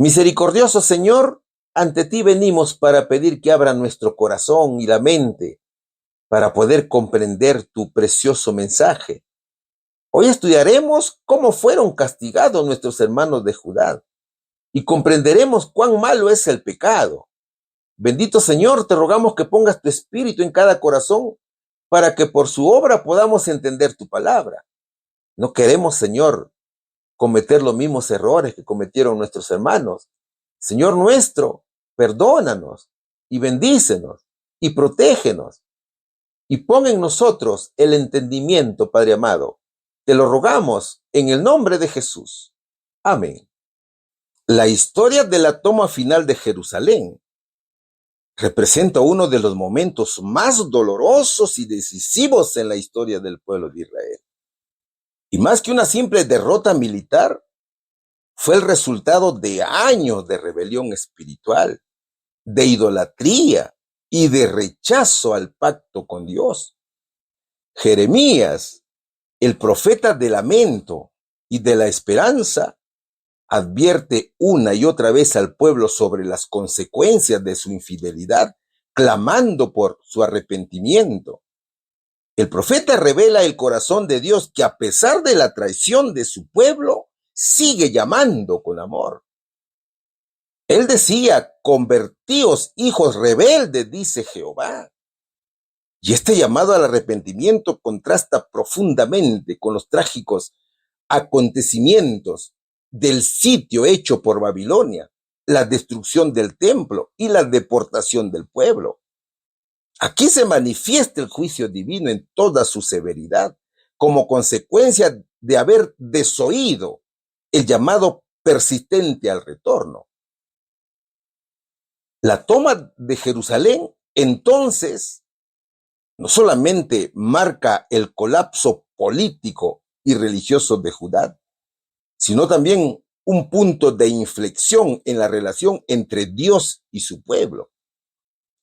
Misericordioso Señor, ante ti venimos para pedir que abra nuestro corazón y la mente para poder comprender tu precioso mensaje. Hoy estudiaremos cómo fueron castigados nuestros hermanos de Judá y comprenderemos cuán malo es el pecado. Bendito Señor, te rogamos que pongas tu espíritu en cada corazón para que por su obra podamos entender tu palabra. No queremos, Señor, cometer los mismos errores que cometieron nuestros hermanos. Señor nuestro, perdónanos y bendícenos y protégenos y pon en nosotros el entendimiento, Padre amado. Te lo rogamos en el nombre de Jesús. Amén. La historia de la toma final de Jerusalén representa uno de los momentos más dolorosos y decisivos en la historia del pueblo de Israel. Y más que una simple derrota militar, fue el resultado de años de rebelión espiritual, de idolatría y de rechazo al pacto con Dios. Jeremías, el profeta del lamento y de la esperanza, advierte una y otra vez al pueblo sobre las consecuencias de su infidelidad, clamando por su arrepentimiento. El profeta revela el corazón de Dios que a pesar de la traición de su pueblo, sigue llamando con amor. Él decía, convertíos hijos rebeldes, dice Jehová. Y este llamado al arrepentimiento contrasta profundamente con los trágicos acontecimientos del sitio hecho por Babilonia, la destrucción del templo y la deportación del pueblo. Aquí se manifiesta el juicio divino en toda su severidad, como consecuencia de haber desoído el llamado persistente al retorno. La toma de Jerusalén, entonces, no solamente marca el colapso político y religioso de Judá, sino también un punto de inflexión en la relación entre Dios y su pueblo.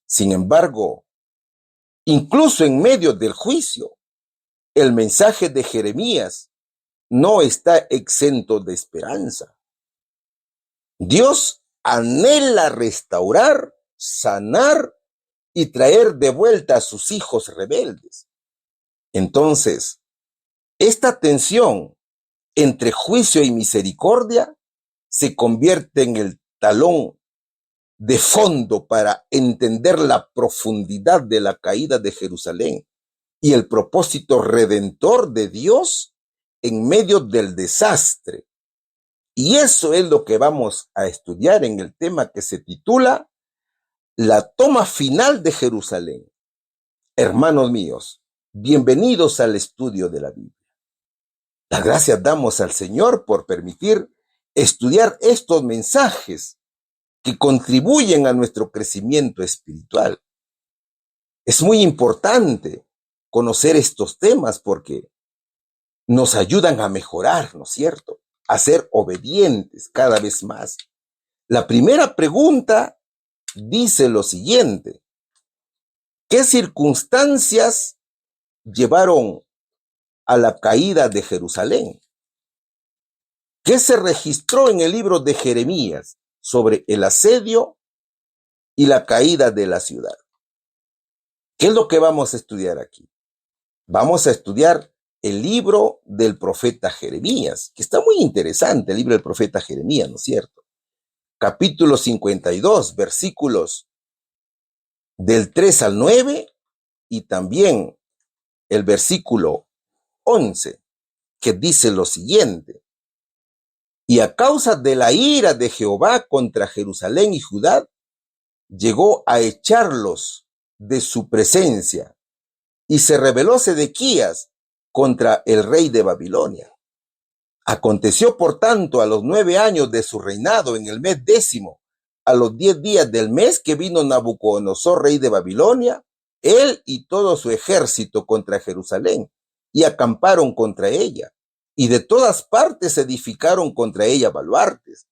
Sin embargo, incluso en medio del juicio, el mensaje de Jeremías no está exento de esperanza. Dios anhela restaurar, sanar y traer de vuelta a sus hijos rebeldes. Entonces, esta tensión entre juicio y misericordia se convierte en el talón de fondo para entender la profundidad de la caída de Jerusalén y el propósito redentor de Dios en medio del desastre. Y eso es lo que vamos a estudiar en el tema que se titula La toma final de Jerusalén. Hermanos míos, bienvenidos al estudio de la Biblia. Las gracias damos al Señor por permitir estudiar estos mensajes que contribuyen a nuestro crecimiento espiritual. Es muy importante conocer estos temas porque nos ayudan a mejorar, ¿no es cierto?, a ser obedientes cada vez más. La primera pregunta dice lo siguiente: ¿qué circunstancias llevaron a la caída de Jerusalén? ¿Qué se registró en el libro de Jeremías sobre el asedio y la caída de la ciudad? ¿Qué es lo que vamos a estudiar aquí? Vamos a estudiar el libro del profeta Jeremías, que está muy interesante, el libro del profeta Jeremías, ¿no es cierto? Capítulo 52, versículos del 3 al 9 y también el versículo 11, que dice lo siguiente: y a causa de la ira de Jehová contra Jerusalén y Judá, llegó a echarlos de su presencia, y se rebeló Sedequías contra el rey de Babilonia. Aconteció, por tanto, a los 9 años de su reinado, en el mes 10, a los 10 días del mes, que vino Nabucodonosor, rey de Babilonia, él y todo su ejército contra Jerusalén, y acamparon contra ella, y de todas partes edificaron contra ella baluartes,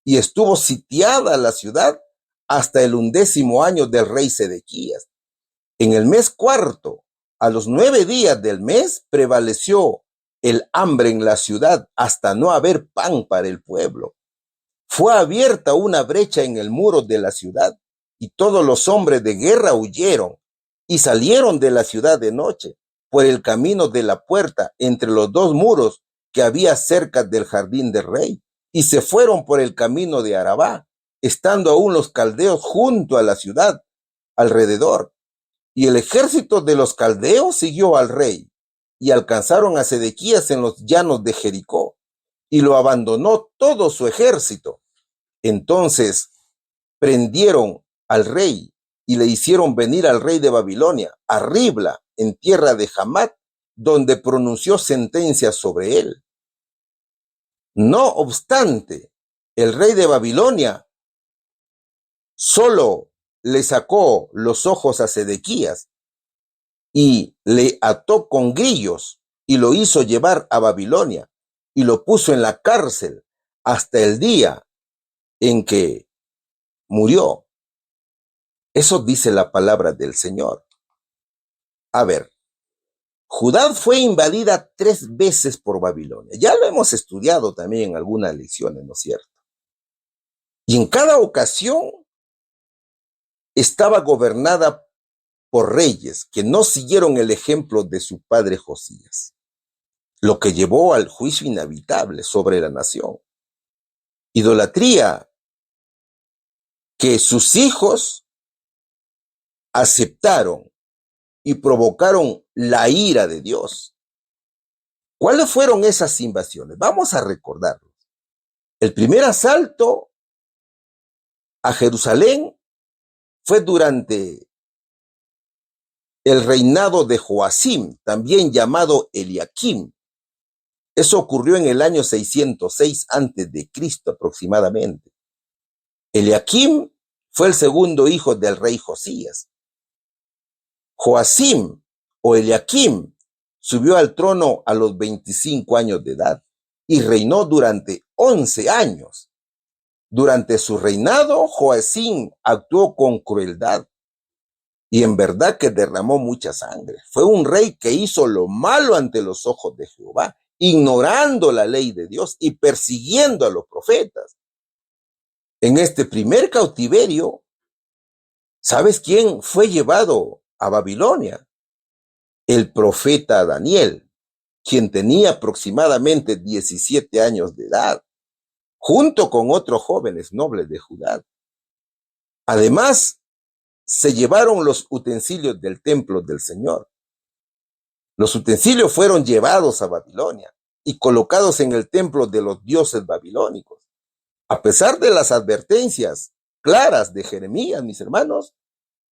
y estuvo sitiada la ciudad hasta el 11º año del rey Sedequías. En el mes 4, a los 9 días del mes, prevaleció el hambre en la ciudad hasta no haber pan para el pueblo. fue abierta una brecha en el muro de la ciudad, y todos los hombres de guerra huyeron y salieron de la ciudad de noche por el camino de la puerta entre los dos muros que había cerca del jardín del rey, y se fueron por el camino de Arabá, estando aún los caldeos junto a la ciudad alrededor. Y el ejército de los caldeos siguió al rey, y alcanzaron a Sedequías en los llanos de Jericó, y lo abandonó todo su ejército. Entonces prendieron al rey y le hicieron venir al rey de Babilonia a Ribla, en tierra de Hamat, donde pronunció sentencia sobre él. No obstante, el rey de Babilonia solo le sacó los ojos a Sedequías y le ató con grillos y lo hizo llevar a Babilonia y lo puso en la cárcel hasta el día en que murió. Eso dice la palabra del Señor. A ver, Judá fue invadida 3 veces por Babilonia. Ya lo hemos estudiado también en algunas lecciones, ¿no es cierto? Y en cada ocasión estaba gobernada por reyes que no siguieron el ejemplo de su padre Josías, lo que llevó al juicio inevitable sobre la nación. Idolatría que sus hijos aceptaron y provocaron la ira de Dios. ¿Cuáles fueron esas invasiones? Vamos a recordarlos. El primer asalto a Jerusalén fue durante el reinado de Joacim, también llamado Eliakim. Eso ocurrió en el año 606 a.C. aproximadamente. Eliakim fue el segundo hijo del rey Josías. Joacim o Eliakim subió al trono a los 25 años de edad y reinó durante 11 años. Durante su reinado, Joacim actuó con crueldad y en verdad que derramó mucha sangre. Fue un rey que hizo lo malo ante los ojos de Jehová, ignorando la ley de Dios y persiguiendo a los profetas. En este primer cautiverio, ¿sabes quién fue llevado a Babilonia? El profeta Daniel, quien tenía aproximadamente 17 años de edad, junto con otros jóvenes nobles de Judá. Además, se llevaron los utensilios del templo del Señor. Los utensilios fueron llevados a Babilonia y colocados en el templo de los dioses babilónicos. A pesar de las advertencias claras de Jeremías, mis hermanos,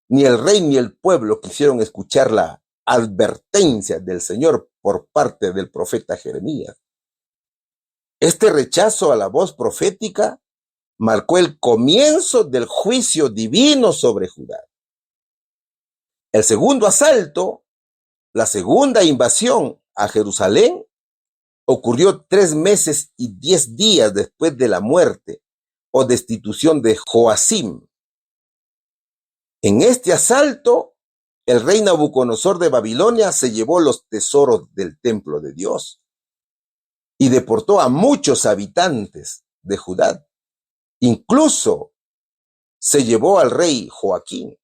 ni el rey ni el pueblo quisieron escuchar la advertencia del Señor por parte del profeta Jeremías. Este rechazo a la voz profética marcó el comienzo del juicio divino sobre Judá. El segundo asalto, la segunda invasión a Jerusalén, ocurrió 3 meses y 10 días después de la muerte o destitución de Joacim. En este asalto, el rey Nabucodonosor de Babilonia se llevó los tesoros del templo de Dios y deportó a muchos habitantes de Judá. Incluso se llevó al rey Joaquín.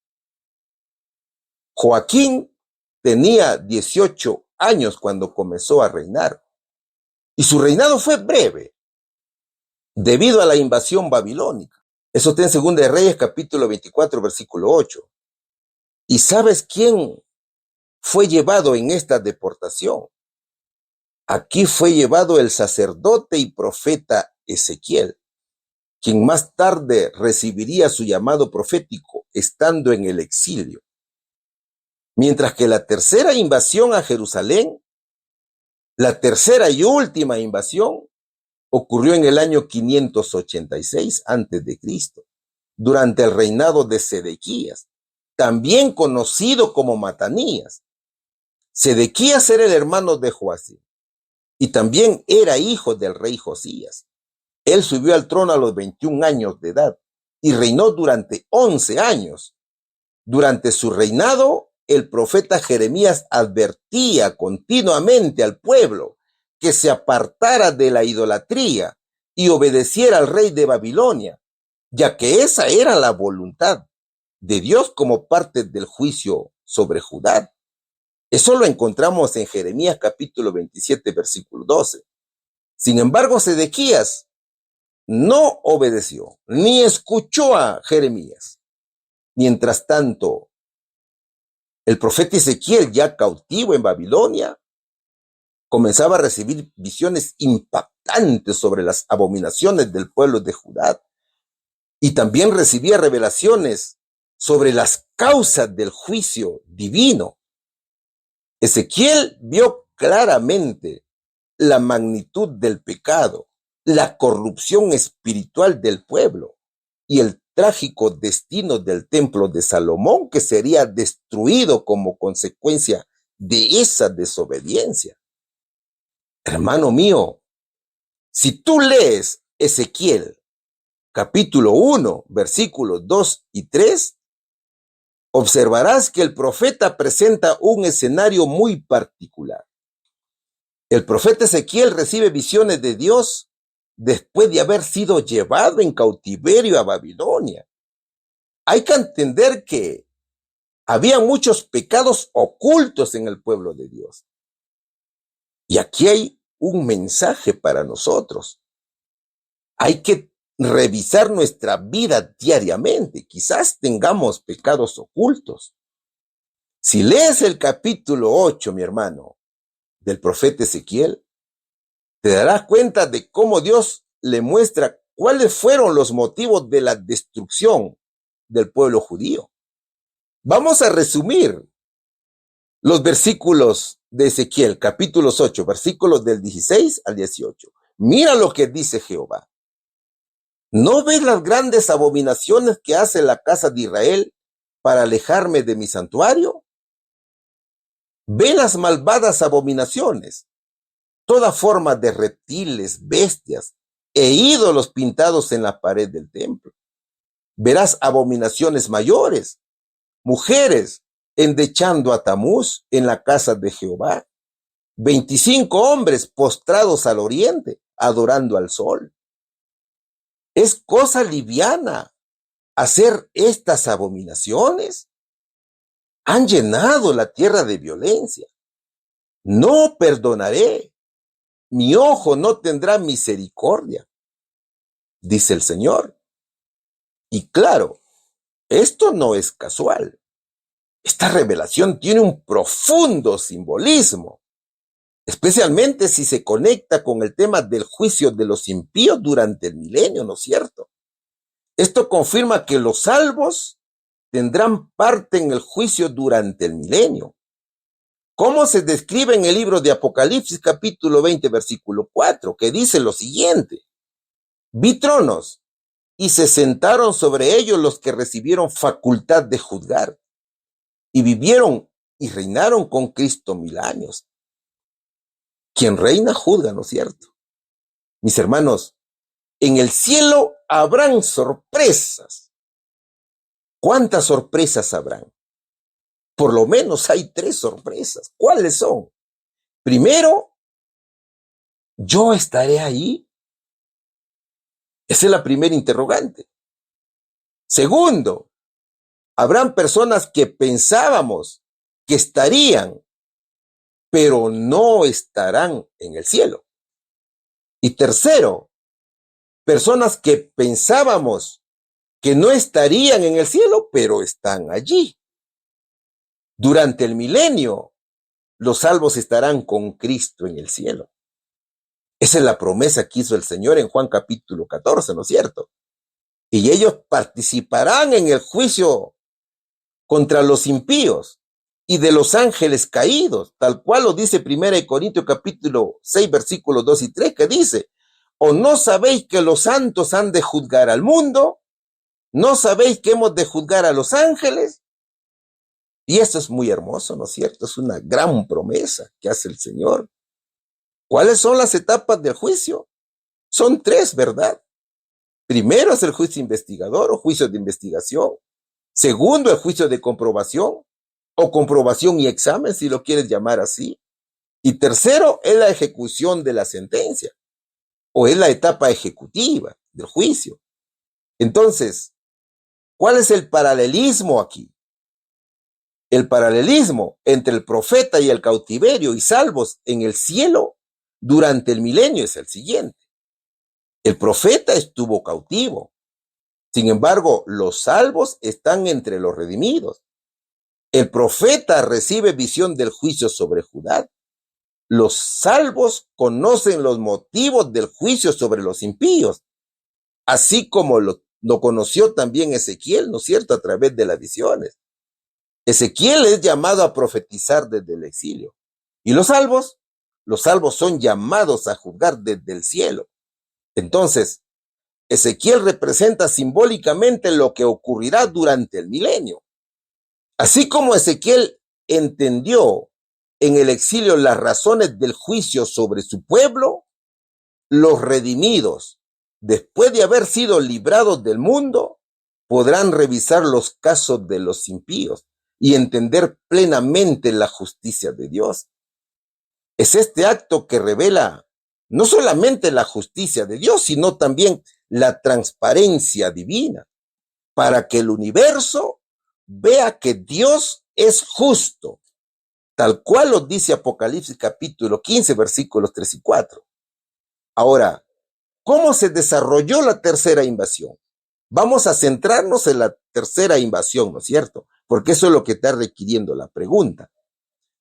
Joaquín tenía 18 años cuando comenzó a reinar y su reinado fue breve debido a la invasión babilónica. Eso está en 2 de Reyes capítulo 24 versículo 8. ¿Y sabes quién fue llevado en esta deportación? Aquí fue llevado el sacerdote y profeta Ezequiel, quien más tarde recibiría su llamado profético estando en el exilio. Mientras que la tercera invasión a Jerusalén, la tercera y última invasión, ocurrió en el año 586 a.C., durante el reinado de Sedequías, también conocido como Matanías. Sedequías era el hermano de Joacim y también era hijo del rey Josías. Él subió al trono a los 21 años de edad y reinó durante 11 años. Durante su reinado, el profeta Jeremías advertía continuamente al pueblo que se apartara de la idolatría y obedeciera al rey de Babilonia, ya que esa era la voluntad de Dios como parte del juicio sobre Judá. Eso lo encontramos en Jeremías capítulo 27, versículo 12. Sin embargo, Sedequías no obedeció, ni escuchó a Jeremías. Mientras tanto, el profeta Ezequiel, ya cautivo en Babilonia, comenzaba a recibir visiones impactantes sobre las abominaciones del pueblo de Judá y también recibía revelaciones sobre las causas del juicio divino. Ezequiel vio claramente la magnitud del pecado, la corrupción espiritual del pueblo y el trágico destino del templo de Salomón, que sería destruido como consecuencia de esa desobediencia. Hermano mío, si tú lees Ezequiel capítulo 1, versículos 2 y 3, observarás que el profeta presenta un escenario muy particular. El profeta Ezequiel recibe visiones de Dios después de haber sido llevado en cautiverio a Babilonia. Hay que entender que había muchos pecados ocultos en el pueblo de Dios. Y aquí hay un mensaje para nosotros. Hay que revisar nuestra vida diariamente. Quizás tengamos pecados ocultos. Si lees el capítulo 8, mi hermano, del profeta Ezequiel, te darás cuenta de cómo Dios le muestra cuáles fueron los motivos de la destrucción del pueblo judío. Vamos a resumir los versículos de Ezequiel, capítulos 8, versículos del 16 al 18. Mira lo que dice Jehová. ¿No ves las grandes abominaciones que hace la casa de Israel para alejarme de mi santuario? Ve las malvadas abominaciones, toda forma de reptiles, bestias e ídolos pintados en la pared del templo. Verás abominaciones mayores, mujeres endechando a Tamuz en la casa de Jehová, 25 hombres postrados al oriente, adorando al sol. ¿Es cosa liviana hacer estas abominaciones? Han llenado la tierra de violencia. No perdonaré. Mi ojo no tendrá misericordia, dice el Señor. Y claro, esto no es casual. Esta revelación tiene un profundo simbolismo, especialmente si se conecta con el tema del juicio de los impíos durante el milenio, ¿no es cierto? Esto confirma que los salvos tendrán parte en el juicio durante el milenio. ¿Cómo se describe en el libro de Apocalipsis capítulo 20, versículo 4, que dice lo siguiente? Vi tronos y se sentaron sobre ellos los que recibieron facultad de juzgar y vivieron y reinaron con Cristo 1000 años. Quien reina juzga, ¿no es cierto? Mis hermanos, en el cielo habrán sorpresas. ¿Cuántas sorpresas habrán? Por lo menos hay 3 sorpresas. ¿Cuáles son? Primero, ¿yo estaré ahí? Esa es la primera interrogante. Segundo, habrán personas que pensábamos que estarían, pero no estarán en el cielo. Y tercero, personas que pensábamos que no estarían en el cielo, pero están allí. Durante el milenio, los salvos estarán con Cristo en el cielo. Esa es la promesa que hizo el Señor en Juan capítulo 14, ¿no es cierto? Y ellos participarán en el juicio contra los impíos y de los ángeles caídos, tal cual lo dice 1 Corintios capítulo 6, versículos 2 y 3, que dice: ¿o no sabéis que los santos han de juzgar al mundo? ¿No sabéis que hemos de juzgar a los ángeles? Y esto es muy hermoso, ¿no es cierto? Es una gran promesa que hace el Señor. ¿Cuáles son las etapas del juicio? Son 3, ¿verdad? Primero es el juicio investigador o juicio de investigación. Segundo, el juicio de comprobación o comprobación y examen, si lo quieres llamar así. Y tercero, es la ejecución de la sentencia o es la etapa ejecutiva del juicio. Entonces, ¿cuál es el paralelismo aquí? El paralelismo entre el profeta y el cautiverio y salvos en el cielo durante el milenio es el siguiente. El profeta estuvo cautivo. Sin embargo, los salvos están entre los redimidos. El profeta recibe visión del juicio sobre Judá. Los salvos conocen los motivos del juicio sobre los impíos, así como lo conoció también Ezequiel, ¿no es cierto?, a través de las visiones. Ezequiel es llamado a profetizar desde el exilio. ¿Y los salvos? Los salvos son llamados a juzgar desde el cielo. Entonces, Ezequiel representa simbólicamente lo que ocurrirá durante el milenio. Así como Ezequiel entendió en el exilio las razones del juicio sobre su pueblo, los redimidos, después de haber sido librados del mundo, podrán revisar los casos de los impíos y entender plenamente la justicia de Dios. Es este acto que revela no solamente la justicia de Dios, sino también la transparencia divina, para que el universo vea que Dios es justo, tal cual lo dice Apocalipsis capítulo 15, versículos 3 y 4. Ahora, ¿cómo se desarrolló la tercera invasión? Vamos a centrarnos en la tercera invasión, ¿no es cierto? Porque eso es lo que está requiriendo la pregunta.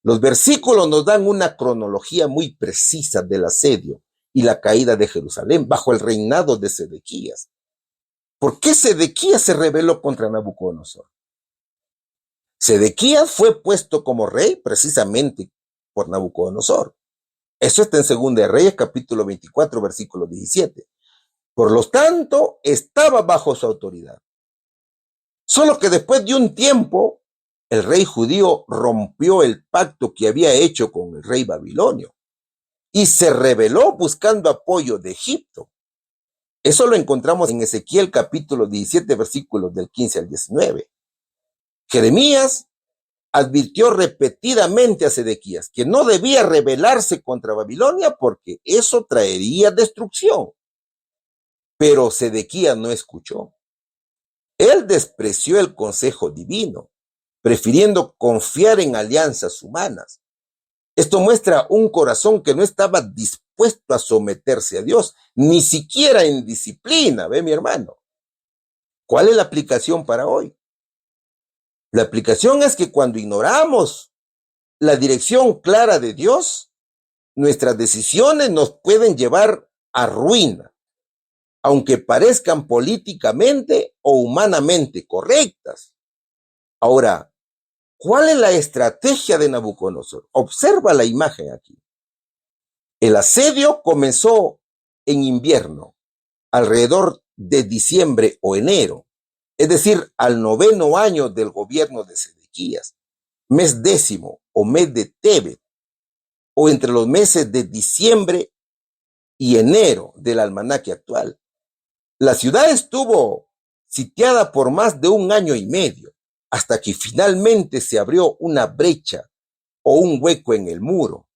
Los versículos nos dan una cronología muy precisa del asedio y la caída de Jerusalén bajo el reinado de Sedequías. ¿Por qué Sedequías se rebeló contra Nabucodonosor? Sedequías fue puesto como rey precisamente por Nabucodonosor. Eso está en 2 de Reyes, capítulo 24, versículo 17. Por lo tanto, estaba bajo su autoridad. Solo que después de un tiempo, el rey judío rompió el pacto que había hecho con el rey babilonio y se rebeló buscando apoyo de Egipto. Eso lo encontramos en Ezequiel capítulo 17, versículos del 15 al 19. Jeremías advirtió repetidamente a Sedequías que no debía rebelarse contra Babilonia porque eso traería destrucción. Pero Sedequías no escuchó. Él despreció el consejo divino, prefiriendo confiar en alianzas humanas. Esto muestra un corazón que no estaba dispuesto a someterse a Dios, ni siquiera en disciplina, ¿ve, mi hermano? ¿Cuál es la aplicación para hoy? La aplicación es que cuando ignoramos la dirección clara de Dios, nuestras decisiones nos pueden llevar a ruina, aunque parezcan políticamente o humanamente correctas. Ahora, ¿cuál es la estrategia de Nabucodonosor? Observa la imagen aquí. El asedio comenzó en invierno, alrededor de diciembre o enero, es decir, al 9º año del gobierno de Sedequías, mes 10º o mes de Tebet, o entre los meses de diciembre y enero del almanaque actual. La ciudad estuvo sitiada por más de 1 año y medio, hasta que finalmente se abrió una brecha o un hueco en el muro.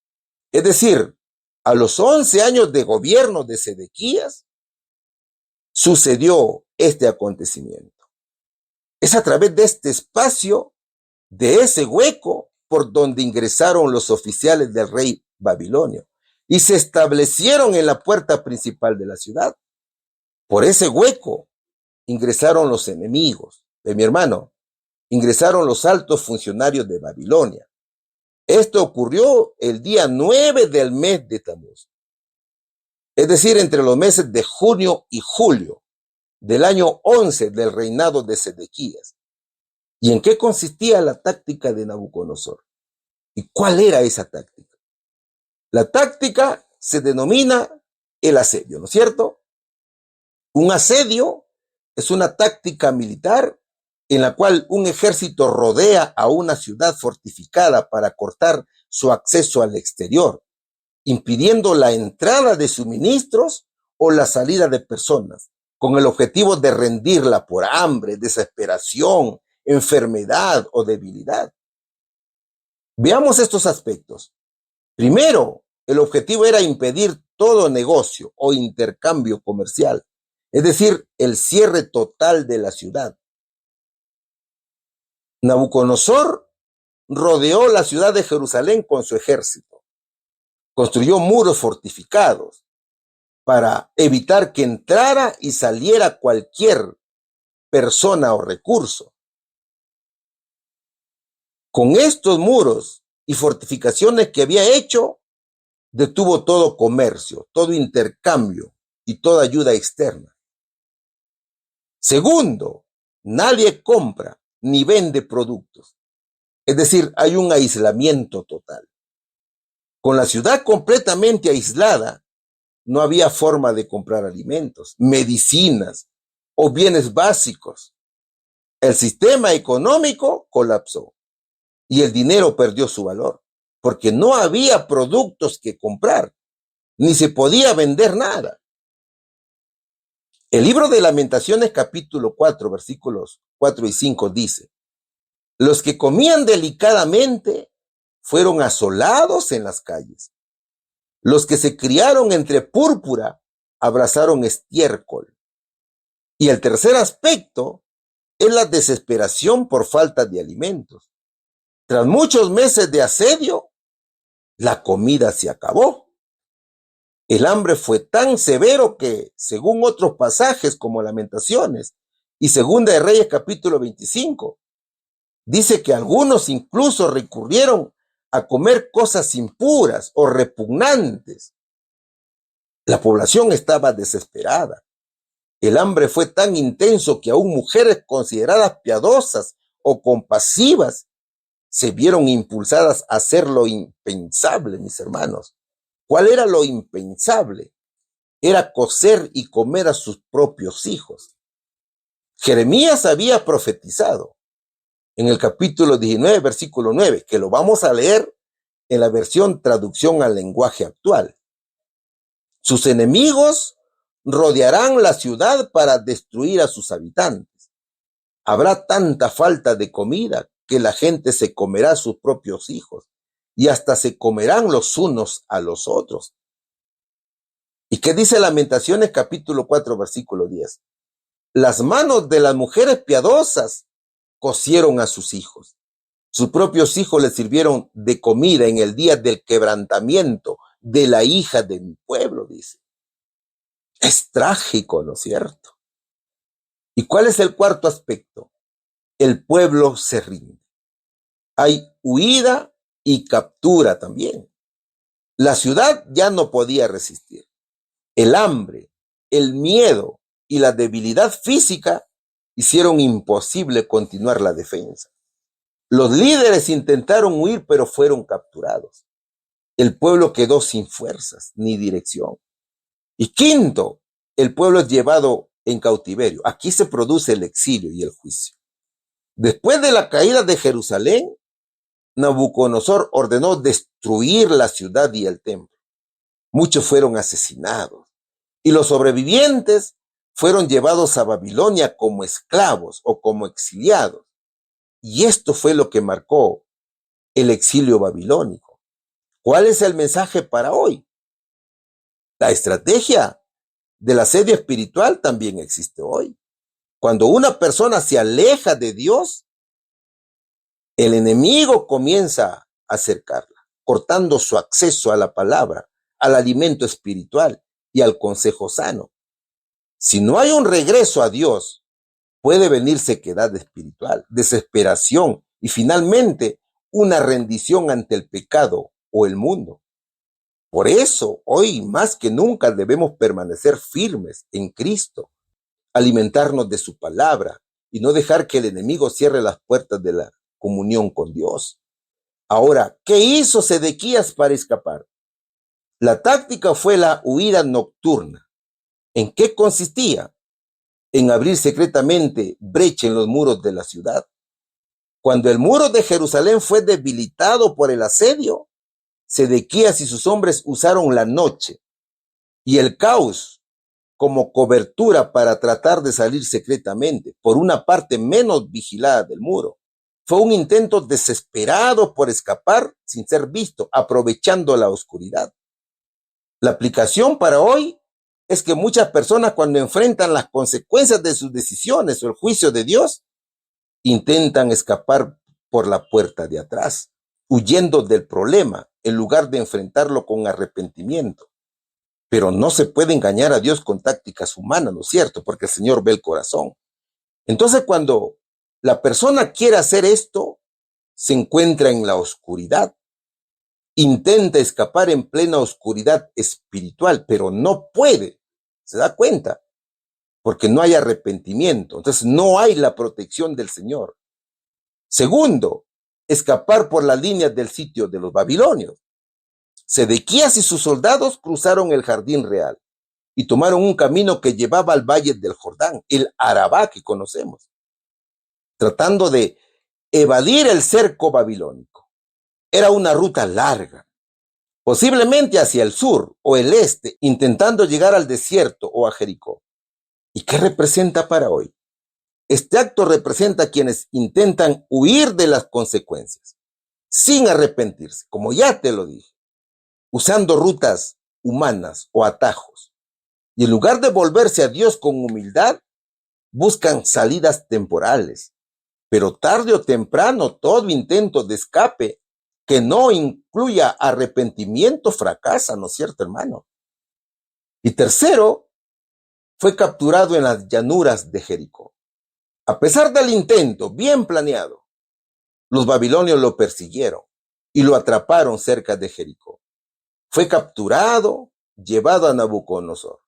Es decir, a los 11 años de gobierno de Sedequías, sucedió este acontecimiento. Es a través de este espacio, de ese hueco, por donde ingresaron los oficiales del rey babilonio y se establecieron en la puerta principal de la ciudad. Por ese hueco ingresaron los enemigos de mi hermano, ingresaron los altos funcionarios de Babilonia. Esto ocurrió el día 9 del mes de Tamuz, es decir, entre los meses de junio y julio del año 11 del reinado de Sedequías. ¿Y en qué consistía la táctica de Nabucodonosor? ¿Y cuál era esa táctica? La táctica se denomina el asedio, ¿no es cierto? Un asedio es una táctica militar en la cual un ejército rodea a una ciudad fortificada para cortar su acceso al exterior, impidiendo la entrada de suministros o la salida de personas, con el objetivo de rendirla por hambre, desesperación, enfermedad o debilidad. Veamos estos aspectos. Primero, el objetivo era impedir todo negocio o intercambio comercial, es decir, el cierre total de la ciudad. Nabucodonosor rodeó la ciudad de Jerusalén con su ejército, construyó muros fortificados para evitar que entrara y saliera cualquier persona o recurso. Con estos muros y fortificaciones que había hecho, detuvo todo comercio, todo intercambio y toda ayuda externa. Segundo, nadie compra ni vende productos. Es decir, hay un aislamiento total. Con la ciudad completamente aislada, no había forma de comprar alimentos, medicinas o bienes básicos. El sistema económico colapsó y el dinero perdió su valor, porque no había productos que comprar, ni se podía vender nada. El libro de Lamentaciones, capítulo 4, versículos 4 y 5 dice: los que comían delicadamente fueron asolados en las calles. Los que se criaron entre púrpura abrazaron estiércol. Y el tercer aspecto es la desesperación por falta de alimentos. Tras muchos meses de asedio, la comida se acabó. El hambre fue tan severo que, según otros pasajes como Lamentaciones y Segunda de Reyes capítulo 25, dice que algunos incluso recurrieron a comer cosas impuras o repugnantes. La población estaba desesperada. El hambre fue tan intenso que aún mujeres consideradas piadosas o compasivas se vieron impulsadas a hacer lo impensable, mis hermanos. ¿Cuál era lo impensable? Era cocer y comer a sus propios hijos. Jeremías había profetizado en el capítulo 19, versículo 9, que lo vamos a leer en la versión traducción al lenguaje actual. Sus enemigos rodearán la ciudad para destruir a sus habitantes. Habrá tanta falta de comida que la gente se comerá a sus propios hijos y hasta se comerán los unos a los otros. ¿Y qué dice Lamentaciones capítulo 4, versículo 10? Las manos de las mujeres piadosas cocieron a sus hijos. Sus propios hijos les sirvieron de comida en el día del quebrantamiento de la hija de mi pueblo, dice. Es trágico, ¿no es cierto? ¿Y cuál es el cuarto aspecto? El pueblo se rinde. Hay huida y captura también. La ciudad ya no podía resistir. El hambre, el miedo y la debilidad física hicieron imposible continuar la defensa. Los líderes intentaron huir, pero fueron capturados. El pueblo quedó sin fuerzas ni dirección. Y quinto, el pueblo es llevado en cautiverio. Aquí se produce el exilio y el juicio. Después de la caída de Jerusalén, Nabucodonosor ordenó destruir la ciudad y el templo. Muchos fueron asesinados y los sobrevivientes fueron llevados a Babilonia como esclavos o como exiliados. Y esto fue lo que marcó el exilio babilónico. ¿Cuál es el mensaje para hoy? La estrategia del asedio espiritual también existe hoy. Cuando una persona se aleja de Dios, el enemigo comienza a acercarla, cortando su acceso a la palabra, al alimento espiritual y al consejo sano. Si no hay un regreso a Dios, puede venir sequedad espiritual, desesperación y finalmente una rendición ante el pecado o el mundo. Por eso, hoy más que nunca debemos permanecer firmes en Cristo, alimentarnos de su palabra y no dejar que el enemigo cierre las puertas de la comunión con Dios. Ahora, ¿qué hizo Sedequías para escapar? La táctica fue la huida nocturna. ¿En qué consistía? En abrir secretamente brecha en los muros de la ciudad. Cuando el muro de Jerusalén fue debilitado por el asedio, Sedequías y sus hombres usaron la noche y el caos como cobertura para tratar de salir secretamente por una parte menos vigilada del muro. Fue un intento desesperado por escapar sin ser visto, aprovechando la oscuridad. La aplicación para hoy es que muchas personas, cuando enfrentan las consecuencias de sus decisiones o el juicio de Dios, intentan escapar por la puerta de atrás, huyendo del problema en lugar de enfrentarlo con arrepentimiento. Pero no se puede engañar a Dios con tácticas humanas, ¿no es cierto? Porque el Señor ve el corazón. Entonces, cuando la persona quiere hacer esto, se encuentra en la oscuridad. Intenta escapar en plena oscuridad espiritual, pero no puede. ¿Se da cuenta? Porque no hay arrepentimiento. Entonces, no hay la protección del Señor. Segundo, escapar por las líneas del sitio de los babilonios. Sedequías y sus soldados cruzaron el jardín real y tomaron un camino que llevaba al valle del Jordán, el Arabá que conocemos, tratando de evadir el cerco babilónico. Era una ruta larga, posiblemente hacia el sur o el este, intentando llegar al desierto o a Jericó. ¿Y qué representa para hoy? Este acto representa a quienes intentan huir de las consecuencias, sin arrepentirse, como ya te lo dije, usando rutas humanas o atajos. Y en lugar de volverse a Dios con humildad, buscan salidas temporales. Pero tarde o temprano todo intento de escape que no incluya arrepentimiento fracasa, ¿no es cierto, hermano? Y tercero, fue capturado en las llanuras de Jericó. A pesar del intento bien planeado, los babilonios lo persiguieron y lo atraparon cerca de Jericó. Fue capturado, llevado a Nabucodonosor.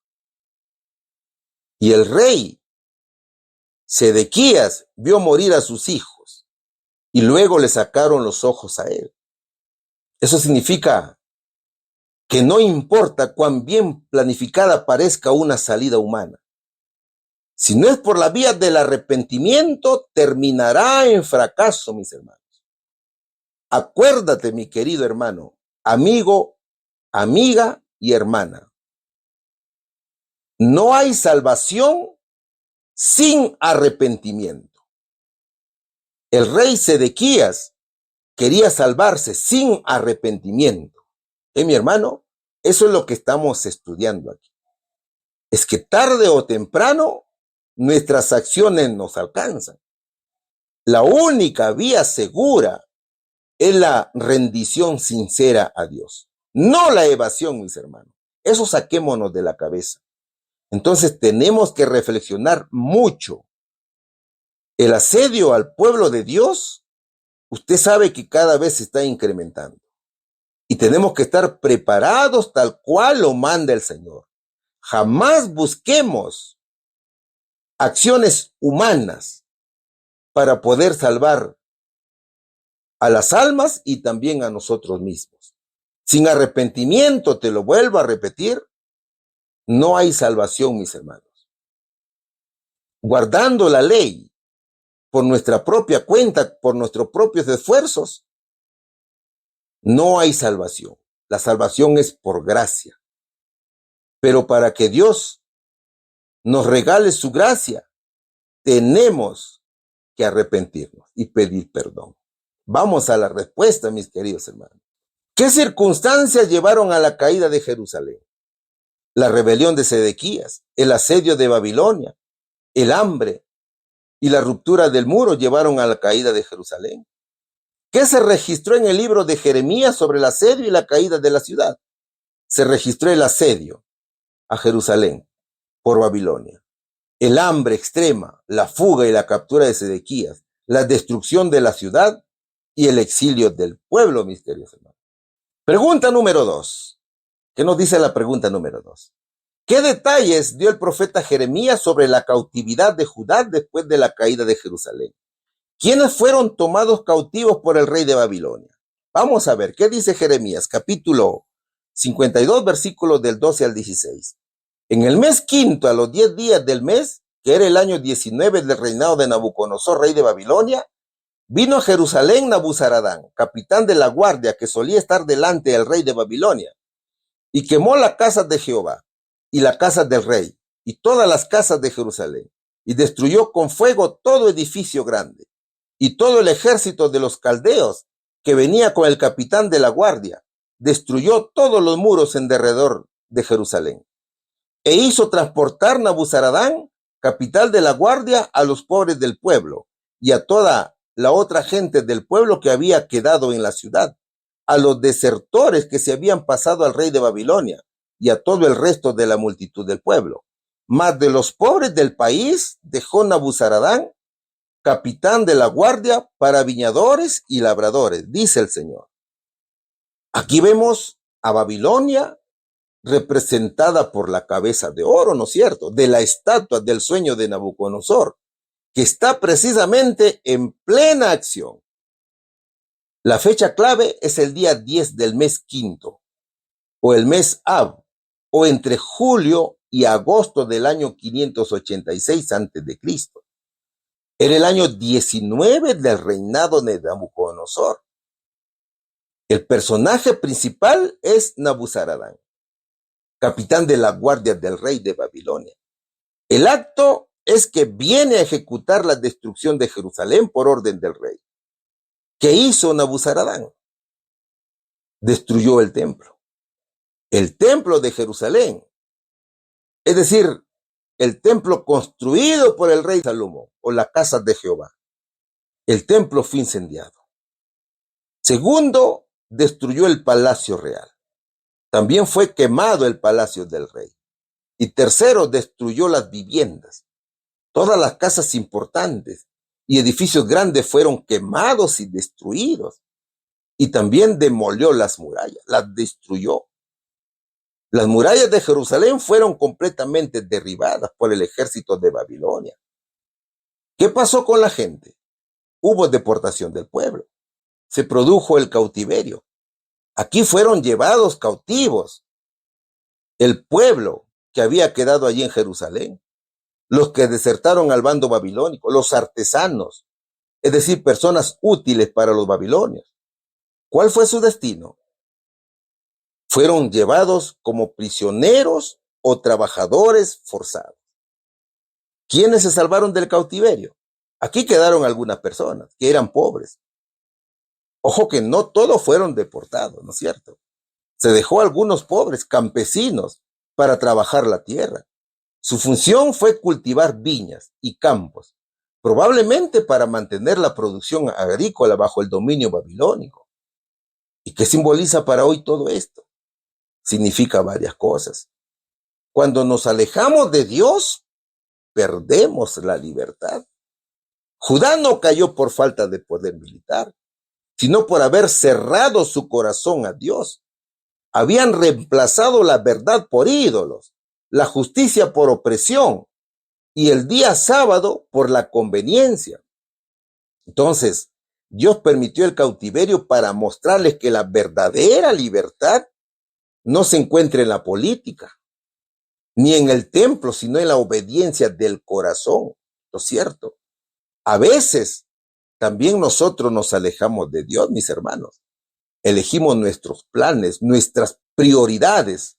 Y el rey Sedequías vio morir a sus hijos y luego le sacaron los ojos a él. Eso significa que no importa cuán bien planificada parezca una salida humana, si no es por la vía del arrepentimiento, terminará en fracaso, mis hermanos. Acuérdate, mi querido hermano, amigo, amiga y hermana. No hay salvación sin arrepentimiento. El rey Sedequías quería salvarse sin arrepentimiento. Mi hermano, eso es lo que estamos estudiando aquí. Es que tarde o temprano nuestras acciones nos alcanzan. La única vía segura es la rendición sincera a Dios, no la evasión, mis hermanos. Eso saquémonos de la cabeza. Entonces tenemos que reflexionar mucho. El asedio al pueblo de Dios, usted sabe que cada vez se está incrementando. Y tenemos que estar preparados tal cual lo manda el Señor. Jamás busquemos acciones humanas para poder salvar a las almas y también a nosotros mismos. Sin arrepentimiento, te lo vuelvo a repetir, no hay salvación, mis hermanos. Guardando la ley por nuestra propia cuenta, por nuestros propios esfuerzos, no hay salvación. La salvación es por gracia. Pero para que Dios nos regale su gracia, tenemos que arrepentirnos y pedir perdón. Vamos a la respuesta, mis queridos hermanos. ¿Qué circunstancias llevaron a la caída de Jerusalén? La rebelión de Sedequías, el asedio de Babilonia, el hambre y la ruptura del muro llevaron a la caída de Jerusalén. ¿Qué se registró en el libro de Jeremías sobre el asedio y la caída de la ciudad? Se registró el asedio a Jerusalén por Babilonia, el hambre extrema, la fuga y la captura de Sedequías, la destrucción de la ciudad y el exilio del pueblo, mis queridos hermanos. Pregunta número 2. ¿Qué nos dice la pregunta número 2? ¿Qué detalles dio el profeta Jeremías sobre la cautividad de Judá después de la caída de Jerusalén? ¿Quiénes fueron tomados cautivos por el rey de Babilonia? Vamos a ver, ¿qué dice Jeremías? Capítulo 52, versículos del 12 al 16. En el mes quinto, a los 10 días del mes, que era el año 19 del reinado de Nabucodonosor, rey de Babilonia, vino a Jerusalén Nabuzaradán, capitán de la guardia que solía estar delante del rey de Babilonia, y quemó la casa de Jehová y la casa del rey y todas las casas de Jerusalén, y destruyó con fuego todo edificio grande, y todo el ejército de los caldeos que venía con el capitán de la guardia, destruyó todos los muros en derredor de Jerusalén. E hizo transportar Nabuzaradán, capital de la guardia, a los pobres del pueblo y a toda la otra gente del pueblo que había quedado en la ciudad, a los desertores que se habían pasado al rey de Babilonia y a todo el resto de la multitud del pueblo. Mas de los pobres del país dejó Nabuzaradán, capitán de la guardia, para viñadores y labradores, dice el Señor. Aquí vemos a Babilonia representada por la cabeza de oro, ¿no es cierto?, de la estatua del sueño de Nabucodonosor, que está precisamente en plena acción. La fecha clave es el día 10 del mes quinto, o el mes Ab, o entre julio y agosto del año 586 a.C. Era el año 19 del reinado de Nabucodonosor. El personaje principal es Nabuzaradán, capitán de la guardia del rey de Babilonia. El acto es que viene a ejecutar la destrucción de Jerusalén por orden del rey. ¿Qué hizo Nabuzaradán? Destruyó el templo de Jerusalén, es decir, el templo construido por el rey Salomón, o la casa de Jehová. El templo fue incendiado. Segundo, destruyó el palacio real. También fue quemado el palacio del rey. Y tercero, destruyó las viviendas. Todas las casas importantes y edificios grandes fueron quemados y destruidos. Y también demolió las murallas, las destruyó. Las murallas de Jerusalén fueron completamente derribadas por el ejército de Babilonia. ¿Qué pasó con la gente? Hubo deportación del pueblo. Se produjo el cautiverio. Aquí fueron llevados cautivos el pueblo que había quedado allí en Jerusalén, los que desertaron al bando babilónico, los artesanos, es decir, personas útiles para los babilonios. ¿Cuál fue su destino? Fueron llevados como prisioneros o trabajadores forzados. ¿Quiénes se salvaron del cautiverio? Aquí quedaron algunas personas que eran pobres. Ojo que no todos fueron deportados, ¿no es cierto? Se dejó a algunos pobres campesinos para trabajar la tierra. Su función fue cultivar viñas y campos, probablemente para mantener la producción agrícola bajo el dominio babilónico. ¿Y qué simboliza para hoy todo esto? Significa varias cosas. Cuando nos alejamos de Dios, perdemos la libertad. Judá no cayó por falta de poder militar, sino por haber cerrado su corazón a Dios. Habían reemplazado la verdad por ídolos, la justicia por opresión y el día sábado por la conveniencia. Entonces, Dios permitió el cautiverio para mostrarles que la verdadera libertad no se encuentra en la política, ni en el templo, sino en la obediencia del corazón, ¿no es cierto? A veces también nosotros nos alejamos de Dios, mis hermanos. Elegimos nuestros planes, nuestras prioridades,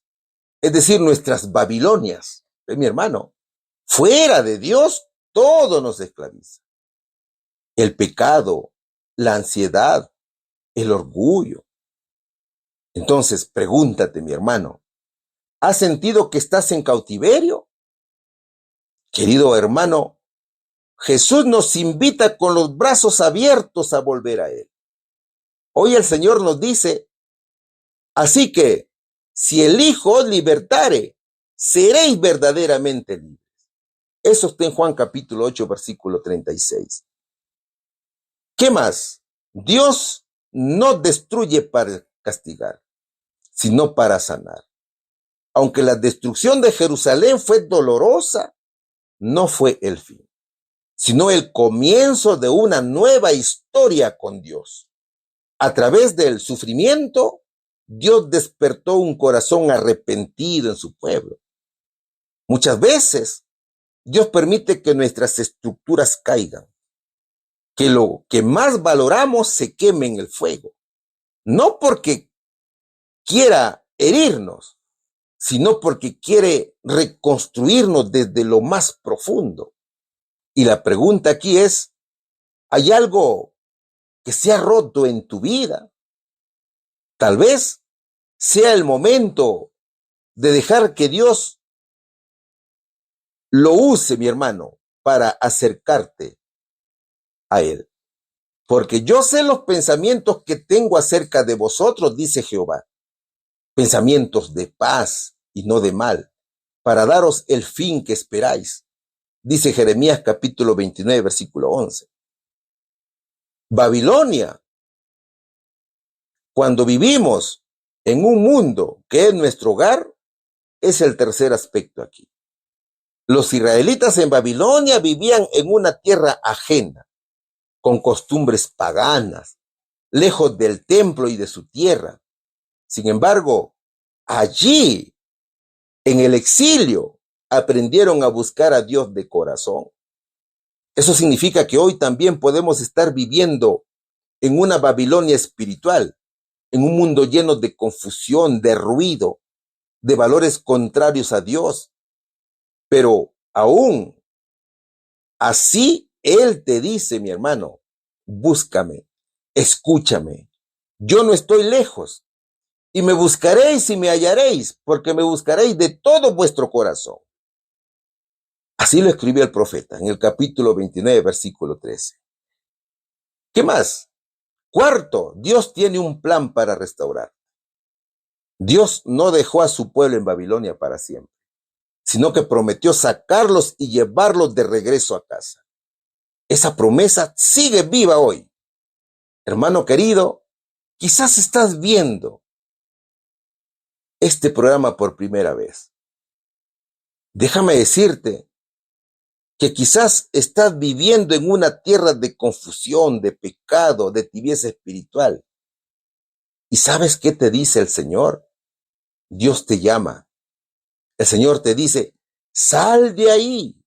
es decir, nuestras Babilonias. Mi hermano, fuera de Dios, todo nos esclaviza. El pecado, la ansiedad, el orgullo. Entonces, pregúntate, mi hermano, ¿has sentido que estás en cautiverio? Querido hermano, Jesús nos invita con los brazos abiertos a volver a Él. Hoy el Señor nos dice, así que, si el Hijo os libertare, seréis verdaderamente libres. Eso está en Juan capítulo 8, versículo 36. ¿Qué más? Dios no destruye para castigar, sino para sanar. Aunque la destrucción de Jerusalén fue dolorosa, no fue el fin, sino el comienzo de una nueva historia con Dios. A través del sufrimiento, Dios despertó un corazón arrepentido en su pueblo. Muchas veces, Dios permite que nuestras estructuras caigan, que lo que más valoramos se queme en el fuego, no porque quiera herirnos, sino porque quiere reconstruirnos desde lo más profundo. Y la pregunta aquí es, ¿hay algo que se ha roto en tu vida? Tal vez sea el momento de dejar que Dios lo use, mi hermano, para acercarte a Él. Porque yo sé los pensamientos que tengo acerca de vosotros, dice Jehová, pensamientos de paz y no de mal, para daros el fin que esperáis, dice Jeremías capítulo 29, versículo 11. Babilonia, cuando vivimos en un mundo que es nuestro hogar, es el tercer aspecto aquí. Los israelitas en Babilonia vivían en una tierra ajena, con costumbres paganas, lejos del templo y de su tierra. Sin embargo, allí, en el exilio, aprendieron a buscar a Dios de corazón. Eso significa que hoy también podemos estar viviendo en una Babilonia espiritual, en un mundo lleno de confusión, de ruido, de valores contrarios a Dios. Pero aún así, Él te dice, mi hermano, búscame, escúchame. Yo no estoy lejos y me buscaréis y me hallaréis, porque me buscaréis de todo vuestro corazón. Así lo escribió el profeta en el capítulo 29, versículo 13. ¿Qué más? Cuarto, Dios tiene un plan para restaurar. Dios no dejó a su pueblo en Babilonia para siempre, sino que prometió sacarlos y llevarlos de regreso a casa. Esa promesa sigue viva hoy. Hermano querido, quizás estás viendo este programa por primera vez. Déjame decirte que quizás estás viviendo en una tierra de confusión, de pecado, de tibieza espiritual. ¿Y sabes qué te dice el Señor? Dios te llama. El Señor te dice, sal de ahí.